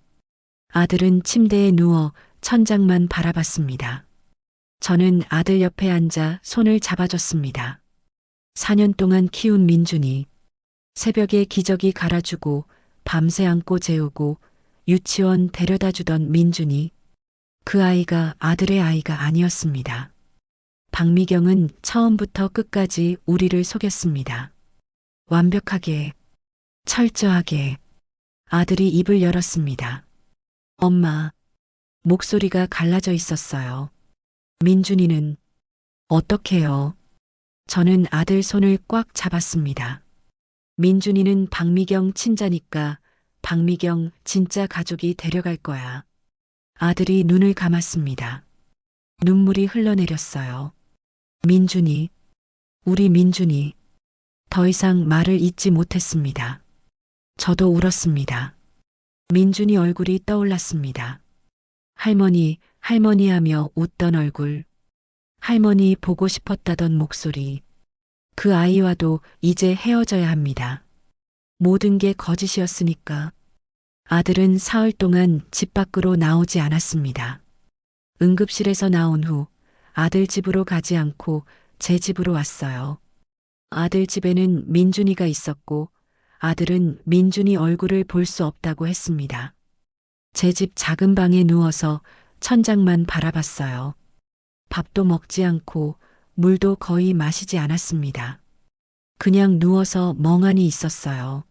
아들은 침대에 누워 천장만 바라봤습니다. 저는 아들 옆에 앉아 손을 잡아줬습니다. 4년 동안 키운 민준이. 새벽에 기저귀 갈아주고 밤새 안고 재우고 유치원 데려다 주던 민준이. 그 아이가 아들의 아이가 아니었습니다. 박미경은 처음부터 끝까지 우리를 속였습니다. 완벽하게, 철저하게. 아들이 입을 열었습니다. 엄마. 목소리가 갈라져 있었어요. 민준이는 어떡해요? 저는 아들 손을 꽉 잡았습니다. 민준이는 박미경 친자니까 박미경 진짜 가족이 데려갈 거야. 아들이 눈을 감았습니다. 눈물이 흘러내렸어요. 민준이, 우리 민준이. 더 이상 말을 잇지 못했습니다. 저도 울었습니다. 민준이 얼굴이 떠올랐습니다. 할머니, 할머니 하며 웃던 얼굴. 할머니 보고 싶었다던 목소리. 그 아이와도 이제 헤어져야 합니다. 모든 게 거짓이었으니까. 아들은 사흘 동안 집 밖으로 나오지 않았습니다. 응급실에서 나온 후 아들 집으로 가지 않고 제 집으로 왔어요. 아들 집에는 민준이가 있었고 아들은 민준이 얼굴을 볼 수 없다고 했습니다. 제 집 작은 방에 누워서 천장만 바라봤어요. 밥도 먹지 않고 물도 거의 마시지 않았습니다. 그냥 누워서 멍하니 있었어요.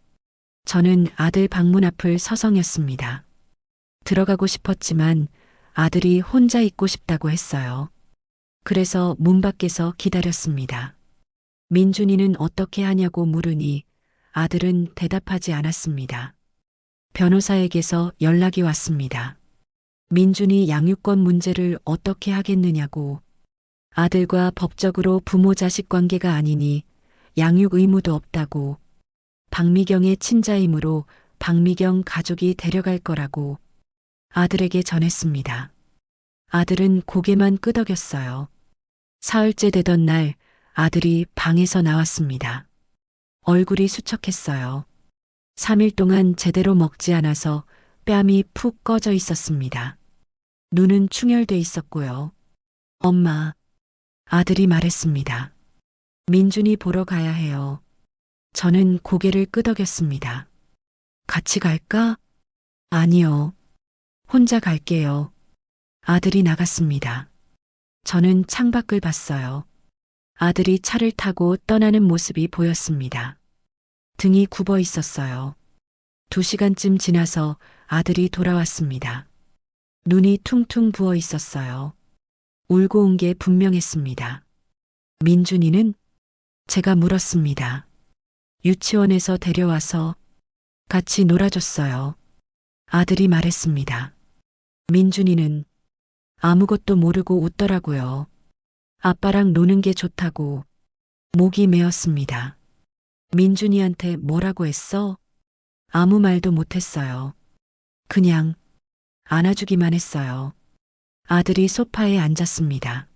저는 아들 방문 앞을 서성였습니다. 들어가고 싶었지만 아들이 혼자 있고 싶다고 했어요. 그래서 문 밖에서 기다렸습니다. 민준이는 어떻게 하냐고 물으니 아들은 대답하지 않았습니다. 변호사에게서 연락이 왔습니다. 민준이 양육권 문제를 어떻게 하겠느냐고. 아들과 법적으로 부모 자식 관계가 아니니 양육 의무도 없다고. 박미경의 친자이므로 박미경 가족이 데려갈 거라고 아들에게 전했습니다. 아들은 고개만 끄덕였어요. 사흘째 되던 날 아들이 방에서 나왔습니다. 얼굴이 수척했어요. 3일 동안 제대로 먹지 않아서 뺨이 푹 꺼져 있었습니다. 눈은 충혈돼 있었고요. 엄마, 아들이 말했습니다. 민준이 보러 가야 해요. 저는 고개를 끄덕였습니다. 같이 갈까? 아니요. 혼자 갈게요. 아들이 나갔습니다. 저는 창밖을 봤어요. 아들이 차를 타고 떠나는 모습이 보였습니다. 등이 굽어 있었어요. 2시간쯤 지나서 아들이 돌아왔습니다. 눈이 퉁퉁 부어 있었어요. 울고 온 게 분명했습니다. 민준이는? 제가 물었습니다. 유치원에서 데려와서 같이 놀아줬어요. 아들이 말했습니다. 민준이는 아무것도 모르고 웃더라고요. 아빠랑 노는 게 좋다고. 목이 메었습니다. 민준이한테 뭐라고 했어? 아무 말도 못했어요. 그냥 안아주기만 했어요. 아들이 소파에 앉았습니다.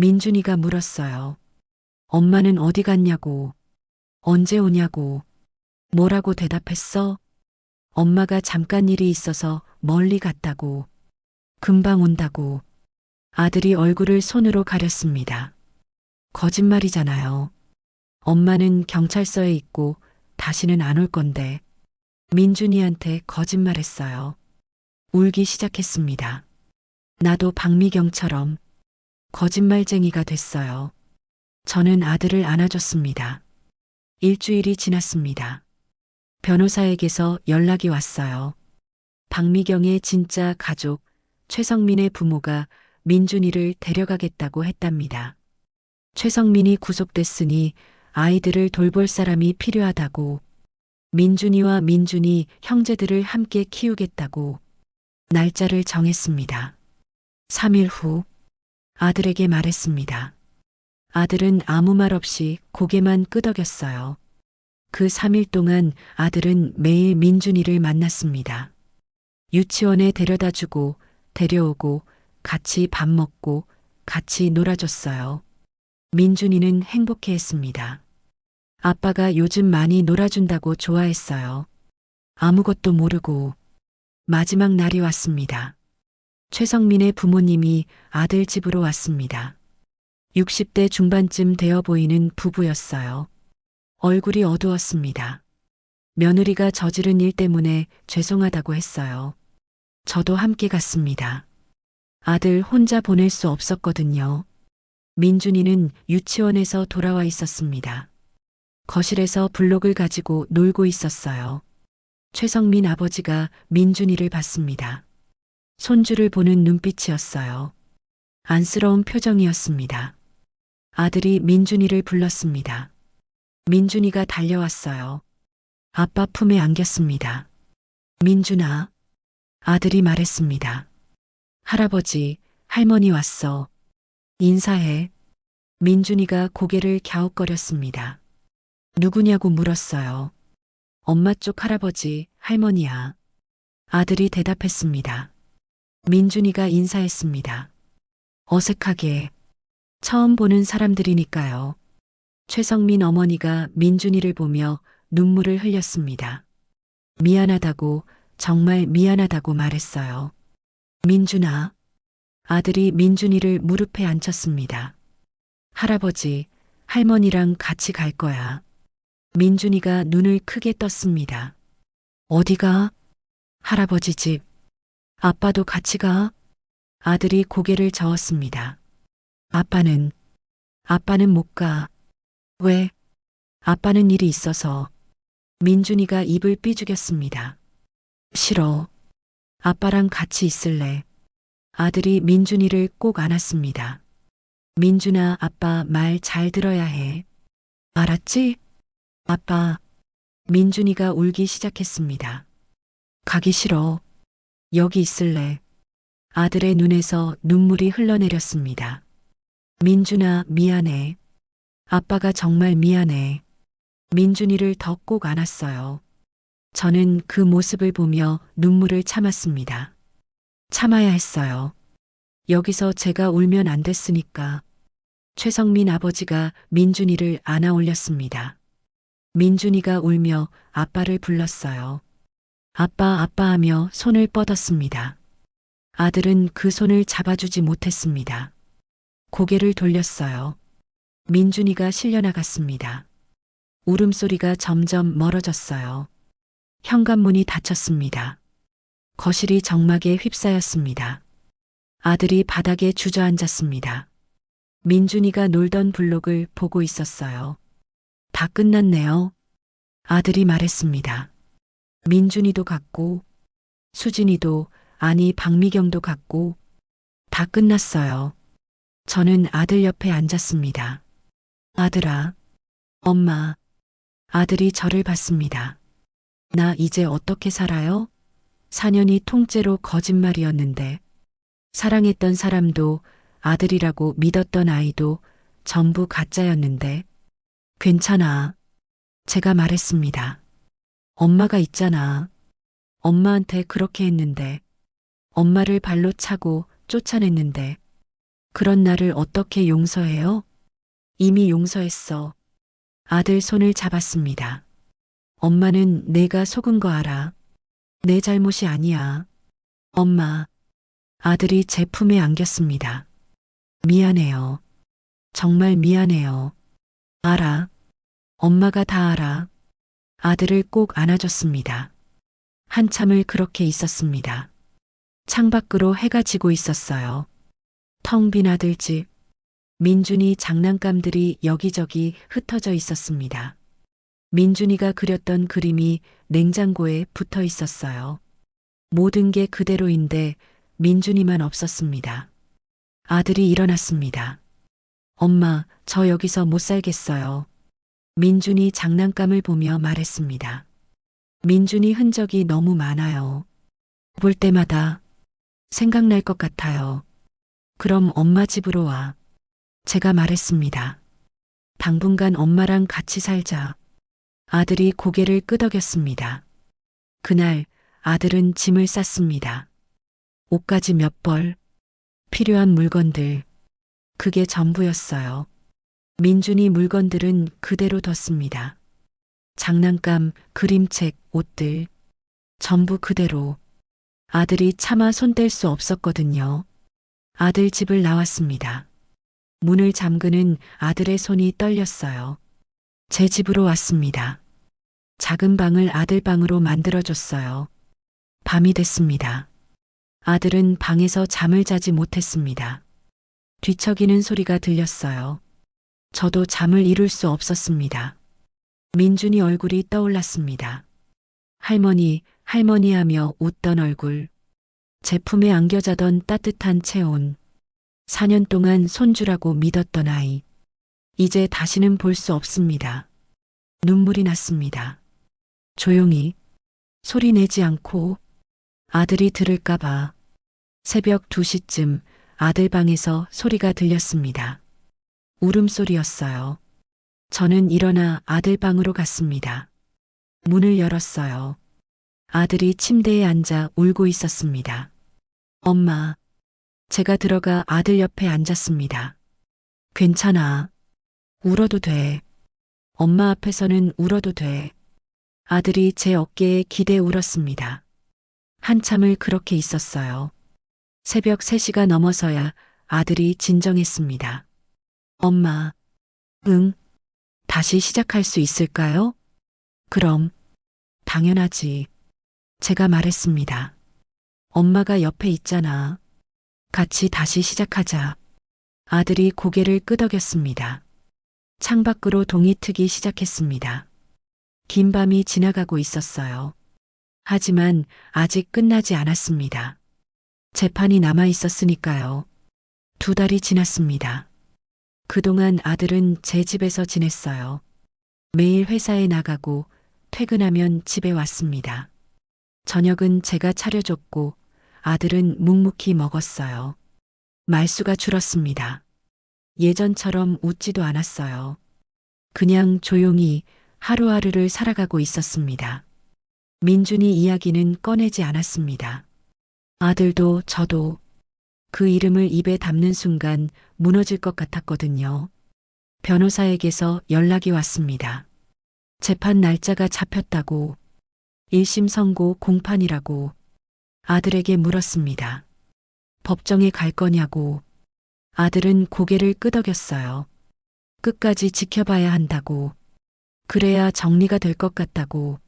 민준이가 물었어요. 엄마는 어디 갔냐고. 언제 오냐고. 뭐라고 대답했어? 엄마가 잠깐 일이 있어서 멀리 갔다고. 금방 온다고. 아들이 얼굴을 손으로 가렸습니다. 거짓말이잖아요. 엄마는 경찰서에 있고 다시는 안 올 건데. 민준이한테 거짓말했어요. 울기 시작했습니다. 나도 박미경처럼 거짓말쟁이가 됐어요. 저는 아들을 안아줬습니다. 일주일이 지났습니다. 변호사에게서 연락이 왔어요. 박미경의 진짜 가족, 최성민의 부모가 민준이를 데려가겠다고 했답니다. 최성민이 구속됐으니 아이들을 돌볼 사람이 필요하다고. 민준이와 민준이 형제들을 함께 키우겠다고 날짜를 정했습니다. 3일 후 아들에게 말했습니다. 아들은 아무 말 없이 고개만 끄덕였어요. 그 3일 동안 아들은 매일 민준이를 만났습니다. 유치원에 데려다 주고 데려오고 같이 밥 먹고 같이 놀아줬어요. 민준이는 행복해했습니다. 아빠가 요즘 많이 놀아준다고 좋아했어요. 아무것도 모르고 마지막 날이 왔습니다. 최성민의 부모님이 아들 집으로 왔습니다. 60대 중반쯤 되어 보이는 부부였어요. 얼굴이 어두웠습니다. 며느리가 저지른 일 때문에 죄송하다고 했어요. 저도 함께 갔습니다. 아들 혼자 보낼 수 없었거든요. 민준이는 유치원에서 돌아와 있었습니다. 거실에서 블록을 가지고 놀고 있었어요. 최성민 아버지가 민준이를 봤습니다. 손주를 보는 눈빛이었어요. 안쓰러운 표정이었습니다. 아들이 민준이를 불렀습니다. 민준이가 달려왔어요. 아빠 품에 안겼습니다. 민준아, 아들이 말했습니다. 할아버지, 할머니 왔어. 인사해. 민준이가 고개를 갸웃거렸습니다. 누구냐고 물었어요. 엄마 쪽 할아버지, 할머니야. 아들이 대답했습니다. 민준이가 인사했습니다. 어색하게. 처음 보는 사람들이니까요. 최성민 어머니가 민준이를 보며 눈물을 흘렸습니다. 미안하다고, 정말 미안하다고 말했어요. 민준아, 아들이 민준이를 무릎에 앉혔습니다. 할아버지, 할머니랑 같이 갈 거야. 민준이가 눈을 크게 떴습니다. 어디가? 할아버지 집. 아빠도 같이 가? 아들이 고개를 저었습니다. 아빠는 못 가. 왜? 아빠는 일이 있어서. 민준이가 입을 삐죽였습니다. 싫어. 아빠랑 같이 있을래. 아들이 민준이를 꼭 안았습니다. 민준아, 아빠 말 잘 들어야 해. 알았지? 아빠. 민준이가 울기 시작했습니다. 가기 싫어. 여기 있을래. 아들의 눈에서 눈물이 흘러내렸습니다. 민준아, 미안해. 아빠가 정말 미안해. 민준이를 더 꼭 안았어요. 저는 그 모습을 보며 눈물을 참았습니다. 참아야 했어요. 여기서 제가 울면 안 됐으니까. 최성민 아버지가 민준이를 안아 올렸습니다. 민준이가 울며 아빠를 불렀어요. 아빠, 아빠 하며 손을 뻗었습니다. 아들은 그 손을 잡아주지 못했습니다. 고개를 돌렸어요. 민준이가 실려나갔습니다. 울음소리가 점점 멀어졌어요. 현관문이 닫혔습니다. 거실이 정막에 휩싸였습니다. 아들이 바닥에 주저앉았습니다. 민준이가 놀던 블록을 보고 있었어요. 다 끝났네요. 아들이 말했습니다. 민준이도 갔고, 수진이도, 아니 박미경도 갔고, 다 끝났어요. 저는 아들 옆에 앉았습니다. 아들아, 엄마. 아들이 저를 봤습니다. 나 이제 어떻게 살아요? 4년이 통째로 거짓말이었는데, 사랑했던 사람도 아들이라고 믿었던 아이도 전부 가짜였는데, 괜찮아. 제가 말했습니다. 엄마가 있잖아. 엄마한테 그렇게 했는데, 엄마를 발로 차고 쫓아냈는데, 그런 나를 어떻게 용서해요? 이미 용서했어. 아들 손을 잡았습니다. 엄마는 내가 속은 거 알아. 내 잘못이 아니야. 엄마. 아들이 제 품에 안겼습니다. 미안해요. 정말 미안해요. 알아. 엄마가 다 알아. 아들을 꼭 안아줬습니다. 한참을 그렇게 있었습니다. 창밖으로 해가 지고 있었어요. 텅 빈 아들 집. 민준이 장난감들이 여기저기 흩어져 있었습니다. 민준이가 그렸던 그림이 냉장고에 붙어 있었어요. 모든 게 그대로인데 민준이만 없었습니다. 아들이 일어났습니다. 엄마, 저 여기서 못 살겠어요. 민준이 장난감을 보며 말했습니다. 민준이 흔적이 너무 많아요. 볼 때마다 생각날 것 같아요. 그럼 엄마 집으로 와. 제가 말했습니다. 당분간 엄마랑 같이 살자. 아들이 고개를 끄덕였습니다. 그날 아들은 짐을 쌌습니다. 옷가지 몇 벌, 필요한 물건들, 그게 전부였어요. 민준이 물건들은 그대로 뒀습니다. 장난감, 그림책, 옷들, 전부 그대로. 아들이 차마 손댈 수 없었거든요. 아들 집을 나왔습니다. 문을 잠그는 아들의 손이 떨렸어요. 제 집으로 왔습니다. 작은 방을 아들 방으로 만들어줬어요. 밤이 됐습니다. 아들은 방에서 잠을 자지 못했습니다. 뒤척이는 소리가 들렸어요. 저도 잠을 이룰 수 없었습니다. 민준이 얼굴이 떠올랐습니다. 할머니, 할머니 하며 웃던 얼굴. 제 품에 안겨 자던 따뜻한 체온. 4년 동안 손주라고 믿었던 아이. 이제 다시는 볼 수 없습니다. 눈물이 났습니다. 조용히, 소리 내지 않고, 아들이 들을까봐. 새벽 2시쯤 아들 방에서 소리가 들렸습니다. 울음소리였어요. 저는 일어나 아들 방으로 갔습니다. 문을 열었어요. 아들이 침대에 앉아 울고 있었습니다. 엄마. 제가 들어가 아들 옆에 앉았습니다. 괜찮아. 울어도 돼. 엄마 앞에서는 울어도 돼. 아들이 제 어깨에 기대 울었습니다. 한참을 그렇게 있었어요. 새벽 3시가 넘어서야 아들이 진정했습니다. 엄마, 응, 다시 시작할 수 있을까요? 그럼, 당연하지. 제가 말했습니다. 엄마가 옆에 있잖아. 같이 다시 시작하자. 아들이 고개를 끄덕였습니다. 창밖으로 동이 트기 시작했습니다. 긴 밤이 지나가고 있었어요. 하지만 아직 끝나지 않았습니다. 재판이 남아 있었으니까요. 2달이 지났습니다. 그동안 아들은 제 집에서 지냈어요. 매일 회사에 나가고 퇴근하면 집에 왔습니다. 저녁은 제가 차려줬고 아들은 묵묵히 먹었어요. 말수가 줄었습니다. 예전처럼 웃지도 않았어요. 그냥 조용히 하루하루를 살아가고 있었습니다. 민준이 이야기는 꺼내지 않았습니다. 아들도 저도 그 이름을 입에 담는 순간 무너질 것 같았거든요. 변호사에게서 연락이 왔습니다. 재판 날짜가 잡혔다고, 1심 선고 공판이라고 아들에게 물었습니다. 법정에 갈 거냐고. 아들은 고개를 끄덕였어요. 끝까지 지켜봐야 한다고. 그래야 정리가 될 것 같다고.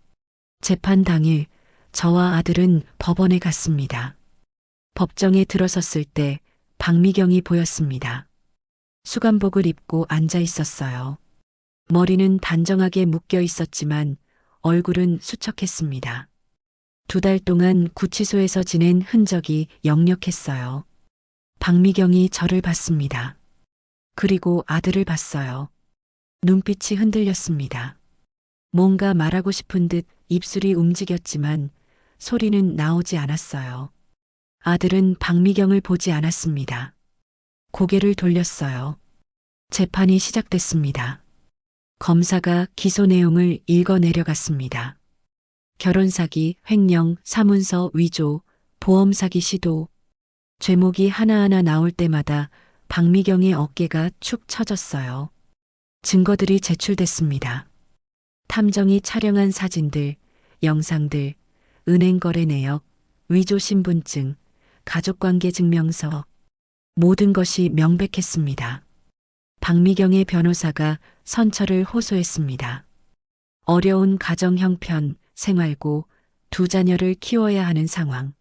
재판 당일 저와 아들은 법원에 갔습니다. 법정에 들어섰을 때 박미경이 보였습니다. 수감복을 입고 앉아 있었어요. 머리는 단정하게 묶여 있었지만 얼굴은 수척했습니다. 2달 동안 구치소에서 지낸 흔적이 역력했어요. 박미경이 저를 봤습니다. 그리고 아들을 봤어요. 눈빛이 흔들렸습니다. 뭔가 말하고 싶은 듯 입술이 움직였지만 소리는 나오지 않았어요. 아들은 박미경을 보지 않았습니다. 고개를 돌렸어요. 재판이 시작됐습니다. 검사가 기소 내용을 읽어 내려갔습니다. 결혼사기, 횡령, 사문서 위조, 보험사기 시도. 죄목이 하나하나 나올 때마다 박미경의 어깨가 축 처졌어요. 증거들이 제출됐습니다. 탐정이 촬영한 사진들, 영상들, 은행거래 내역, 위조 신분증, 가족관계 증명서. 모든 것이 명백했습니다. 박미경의 변호사가 선처를 호소했습니다. 어려운 가정 형편, 생활고 2 자녀를 키워야 하는 상황.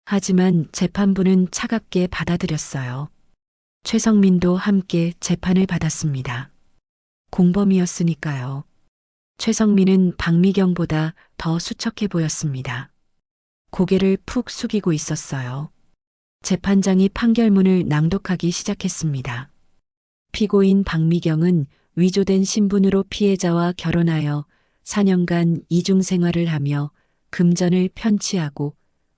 하지만 재판부는 차갑게 받아들였어요. 최성민도 함께 재판을 받았습니다. 공범이었으니까요. 최성민은 박미경보다 더 수척해 보였습니다. 고개를 푹 숙이고 있었어요. 재판장이 판결문을 낭독하기 시작했습니다. 피고인 박미경은 위조된 신분으로 피해자와 결혼하여 4년간 이중생활을 하며 금전을 편취하고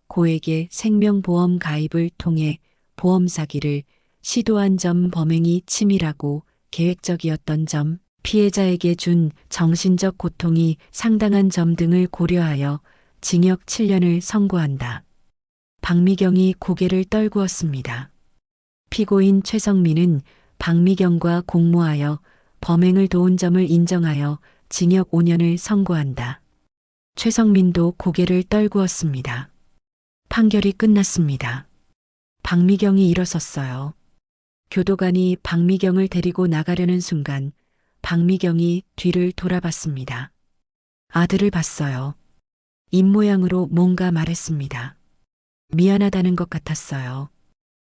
고에게 생명보험 가입을 통해 보험 사기를 시도한 점, 범행이 치밀하고 계획적이었던 점, 피해자에게 준 정신적 고통이 상당한 점 등을 고려하여 징역 7년을 선고한다. 박미경이 고개를 떨구었습니다. 피고인 최성민은 박미경과 공모하여 범행을 도운 점을 인정하여 징역 5년을 선고한다. 최성민도 고개를 떨구었습니다. 판결이 끝났습니다. 박미경이 일어섰어요. 교도관이 박미경을 데리고 나가려는 순간 박미경이 뒤를 돌아봤습니다. 아들을 봤어요. 입모양으로 뭔가 말했습니다. 미안하다는 것 같았어요.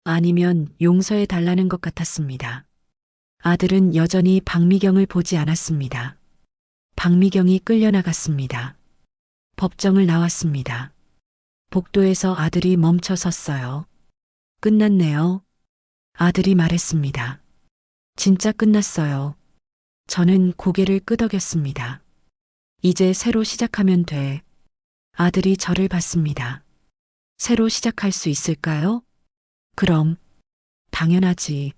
아니면 용서해 달라는 것 같았습니다. 아들은 여전히 박미경을 보지 않았습니다. 박미경이 끌려나갔습니다. 법정을 나왔습니다. 복도에서 아들이 멈춰 섰어요. 끝났네요. 아들이 말했습니다. 진짜 끝났어요. 저는 고개를 끄덕였습니다. 이제 새로 시작하면 돼. 아들이 저를 봤습니다. 새로 시작할 수 있을까요? 그럼, 당연하지.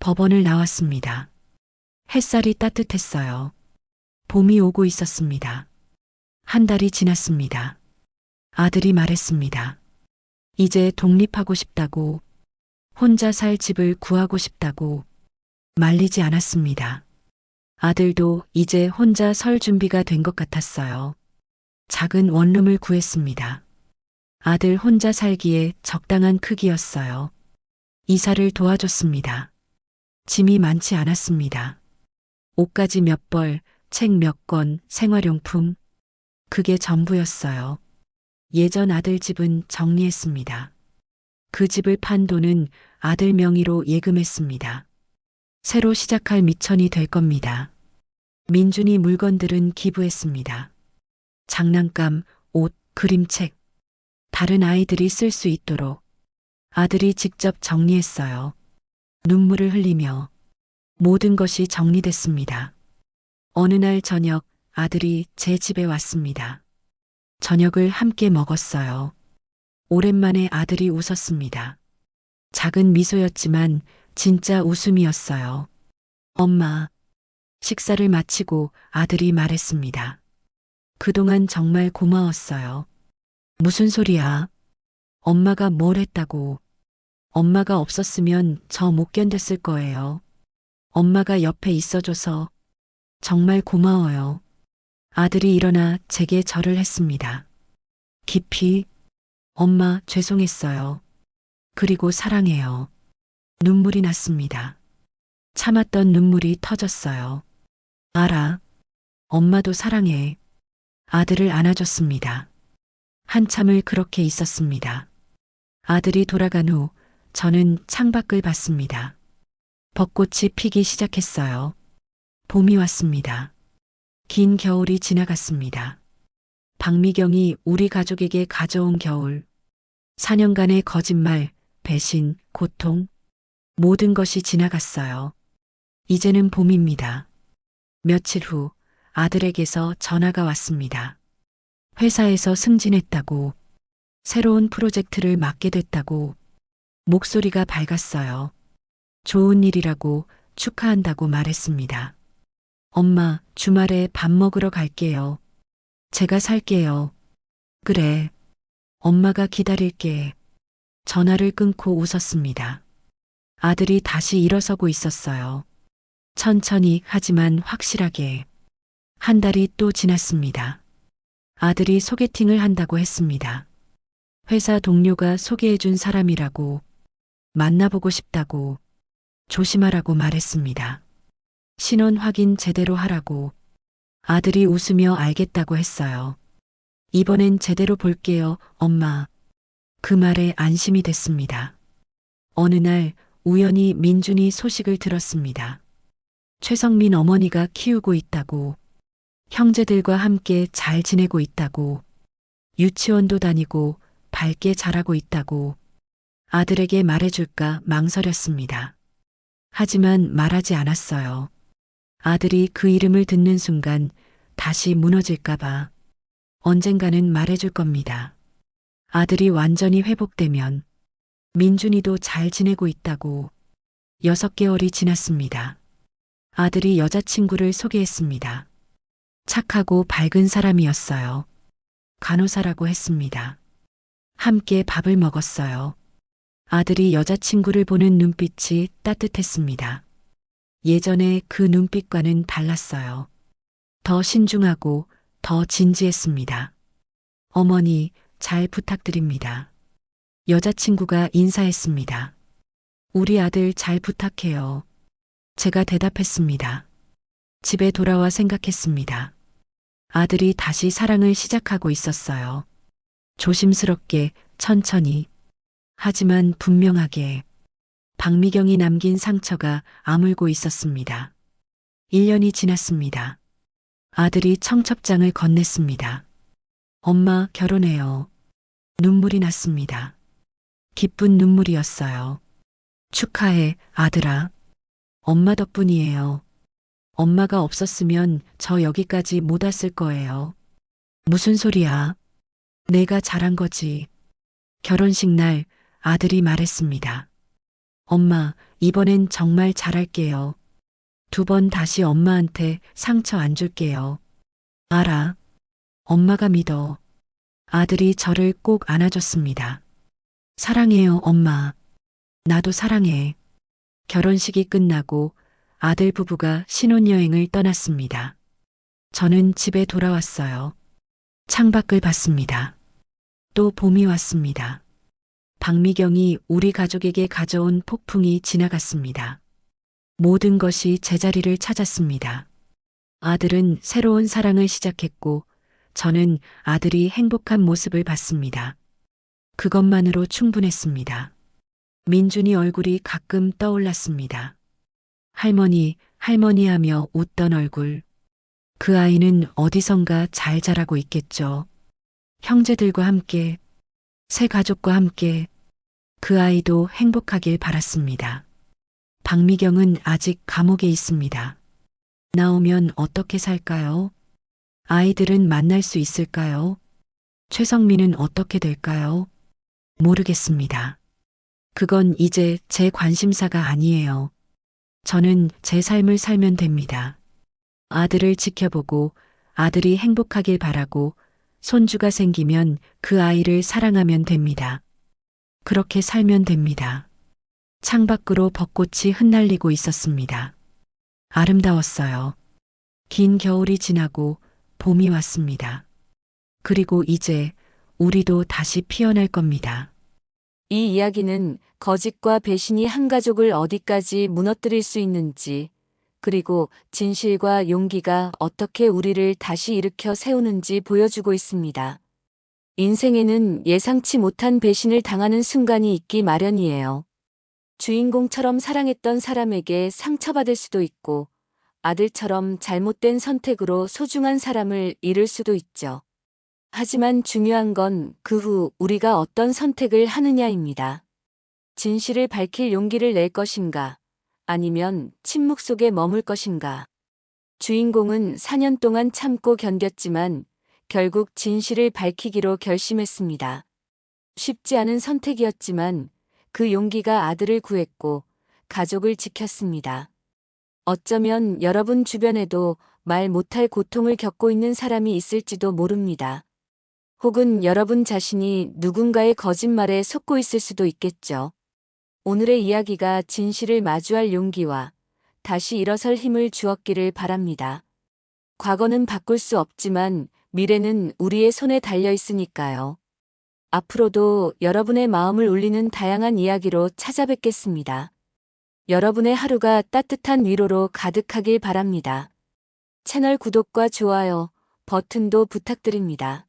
법원을 나왔습니다. 햇살이 따뜻했어요. 봄이 오고 있었습니다. 1달이 지났습니다. 아들이 말했습니다. 이제 독립하고 싶다고, 혼자 살 집을 구하고 싶다고. 말리지 않았습니다. 아들도 이제 혼자 설 준비가 된 것 같았어요. 작은 원룸을 구했습니다. 아들 혼자 살기에 적당한 크기였어요. 이사를 도와줬습니다. 짐이 많지 않았습니다. 옷가지 몇 벌, 책 몇 권, 생활용품. 그게 전부였어요. 예전 아들 집은 정리했습니다. 그 집을 판 돈은 아들 명의로 예금했습니다. 새로 시작할 미천이 될 겁니다. 민준이 물건들은 기부했습니다. 장난감, 옷, 그림책. 다른 아이들이 쓸 수 있도록 아들이 직접 정리했어요. 눈물을 흘리며 모든 것이 정리됐습니다. 어느 날 저녁 아들이 제 집에 왔습니다. 저녁을 함께 먹었어요. 오랜만에 아들이 웃었습니다. 작은 미소였지만 진짜 웃음이었어요. 엄마. 식사를 마치고 아들이 말했습니다. 그동안 정말 고마웠어요. 무슨 소리야? 엄마가 뭘 했다고? 엄마가 없었으면 저 못 견뎠을 거예요. 엄마가 옆에 있어줘서 정말 고마워요. 아들이 일어나 제게 절을 했습니다. 깊이, 엄마 죄송했어요. 그리고 사랑해요. 눈물이 났습니다. 참았던 눈물이 터졌어요. 알아. 엄마도 사랑해. 아들을 안아줬습니다. 한참을 그렇게 있었습니다. 아들이 돌아간 후 저는 창밖을 봤습니다. 벚꽃이 피기 시작했어요. 봄이 왔습니다. 긴 겨울이 지나갔습니다. 박미경이 우리 가족에게 가져온 겨울. 4년간의 거짓말, 배신, 고통, 모든 것이 지나갔어요. 이제는 봄입니다. 며칠 후 아들에게서 전화가 왔습니다. 회사에서 승진했다고, 새로운 프로젝트를 맡게 됐다고, 목소리가 밝았어요. 좋은 일이라고 축하한다고 말했습니다. 엄마, 주말에 밥 먹으러 갈게요. 제가 살게요. 그래. 엄마가 기다릴게. 전화를 끊고 웃었습니다. 아들이 다시 일어서고 있었어요. 천천히 하지만 확실하게. 한 달이 또 지났습니다. 아들이 소개팅을 한다고 했습니다. 회사 동료가 소개해준 사람이라고, 만나보고 싶다고, 조심하라고 말했습니다. 신원 확인 제대로 하라고. 아들이 웃으며 알겠다고 했어요. 이번엔 제대로 볼게요, 엄마. 그 말에 안심이 됐습니다. 어느 날 우연히 민준이 소식을 들었습니다. 최성민 어머니가 키우고 있다고, 형제들과 함께 잘 지내고 있다고, 유치원도 다니고 밝게 자라고 있다고, 아들에게 말해줄까 망설였습니다. 하지만 말하지 않았어요. 아들이 그 이름을 듣는 순간 다시 무너질까봐 언젠가는 말해줄 겁니다. 아들이 완전히 회복되면 민준이도 잘 지내고 있다고. 6개월이 지났습니다. 아들이 여자친구를 소개했습니다. 착하고 밝은 사람이었어요. 간호사라고 했습니다. 함께 밥을 먹었어요. 아들이 여자친구를 보는 눈빛이 따뜻했습니다. 예전에 그 눈빛과는 달랐어요. 더 신중하고 더 진지했습니다. 어머니, 잘 부탁드립니다. 여자친구가 인사했습니다. 우리 아들 잘 부탁해요. 제가 대답했습니다. 집에 돌아와 생각했습니다. 아들이 다시 사랑을 시작하고 있었어요. 조심스럽게, 천천히. 하지만 분명하게. 박미경이 남긴 상처가 아물고 있었습니다. 1년이 지났습니다. 아들이 청첩장을 건넸습니다. 엄마, 결혼해요. 눈물이 났습니다. 기쁜 눈물이었어요. 축하해, 아들아. 엄마 덕분이에요. 엄마가 없었으면 저 여기까지 못 왔을 거예요. 무슨 소리야? 내가 잘한 거지. 결혼식 날 아들이 말했습니다. 엄마, 이번엔 정말 잘할게요. 2번 다시 엄마한테 상처 안 줄게요. 알아. 엄마가 믿어. 아들이 저를 꼭 안아줬습니다. 사랑해요, 엄마. 나도 사랑해. 결혼식이 끝나고 아들 부부가 신혼여행을 떠났습니다. 저는 집에 돌아왔어요. 창밖을 봤습니다. 또 봄이 왔습니다. 박미경이 우리 가족에게 가져온 폭풍이 지나갔습니다. 모든 것이 제자리를 찾았습니다. 아들은 새로운 사랑을 시작했고, 저는 아들이 행복한 모습을 봤습니다. 그것만으로 충분했습니다. 민준이 얼굴이 가끔 떠올랐습니다. 할머니, 할머니 하며 웃던 얼굴. 그 아이는 어디선가 잘 자라고 있겠죠. 형제들과 함께, 새 가족과 함께 그 아이도 행복하길 바랐습니다. 박미경은 아직 감옥에 있습니다. 나오면 어떻게 살까요? 아이들은 만날 수 있을까요? 최성민은 어떻게 될까요? 모르겠습니다. 그건 이제 제 관심사가 아니에요. 저는 제 삶을 살면 됩니다. 아들을 지켜보고 아들이 행복하길 바라고 손주가 생기면 그 아이를 사랑하면 됩니다. 그렇게 살면 됩니다. 창밖으로 벚꽃이 흩날리고 있었습니다. 아름다웠어요. 긴 겨울이 지나고 봄이 왔습니다. 그리고 이제 우리도 다시 피어날 겁니다. 이 이야기는 거짓과 배신이 한 가족을 어디까지 무너뜨릴 수 있는지, 그리고 진실과 용기가 어떻게 우리를 다시 일으켜 세우는지 보여주고 있습니다. 인생에는 예상치 못한 배신을 당하는 순간이 있기 마련이에요. 주인공처럼 사랑했던 사람에게 상처받을 수도 있고, 아들처럼 잘못된 선택으로 소중한 사람을 잃을 수도 있죠. 하지만 중요한 건 그 후 우리가 어떤 선택을 하느냐입니다. 진실을 밝힐 용기를 낼 것인가, 아니면 침묵 속에 머물 것인가. 주인공은 4년 동안 참고 견뎠지만 결국 진실을 밝히기로 결심했습니다. 쉽지 않은 선택이었지만 그 용기가 아들을 구했고 가족을 지켰습니다. 어쩌면 여러분 주변에도 말 못할 고통을 겪고 있는 사람이 있을지도 모릅니다. 혹은 여러분 자신이 누군가의 거짓말에 속고 있을 수도 있겠죠. 오늘의 이야기가 진실을 마주할 용기와 다시 일어설 힘을 주었기를 바랍니다. 과거는 바꿀 수 없지만 미래는 우리의 손에 달려 있으니까요. 앞으로도 여러분의 마음을 울리는 다양한 이야기로 찾아뵙겠습니다. 여러분의 하루가 따뜻한 위로로 가득하길 바랍니다. 채널 구독과 좋아요 버튼도 부탁드립니다.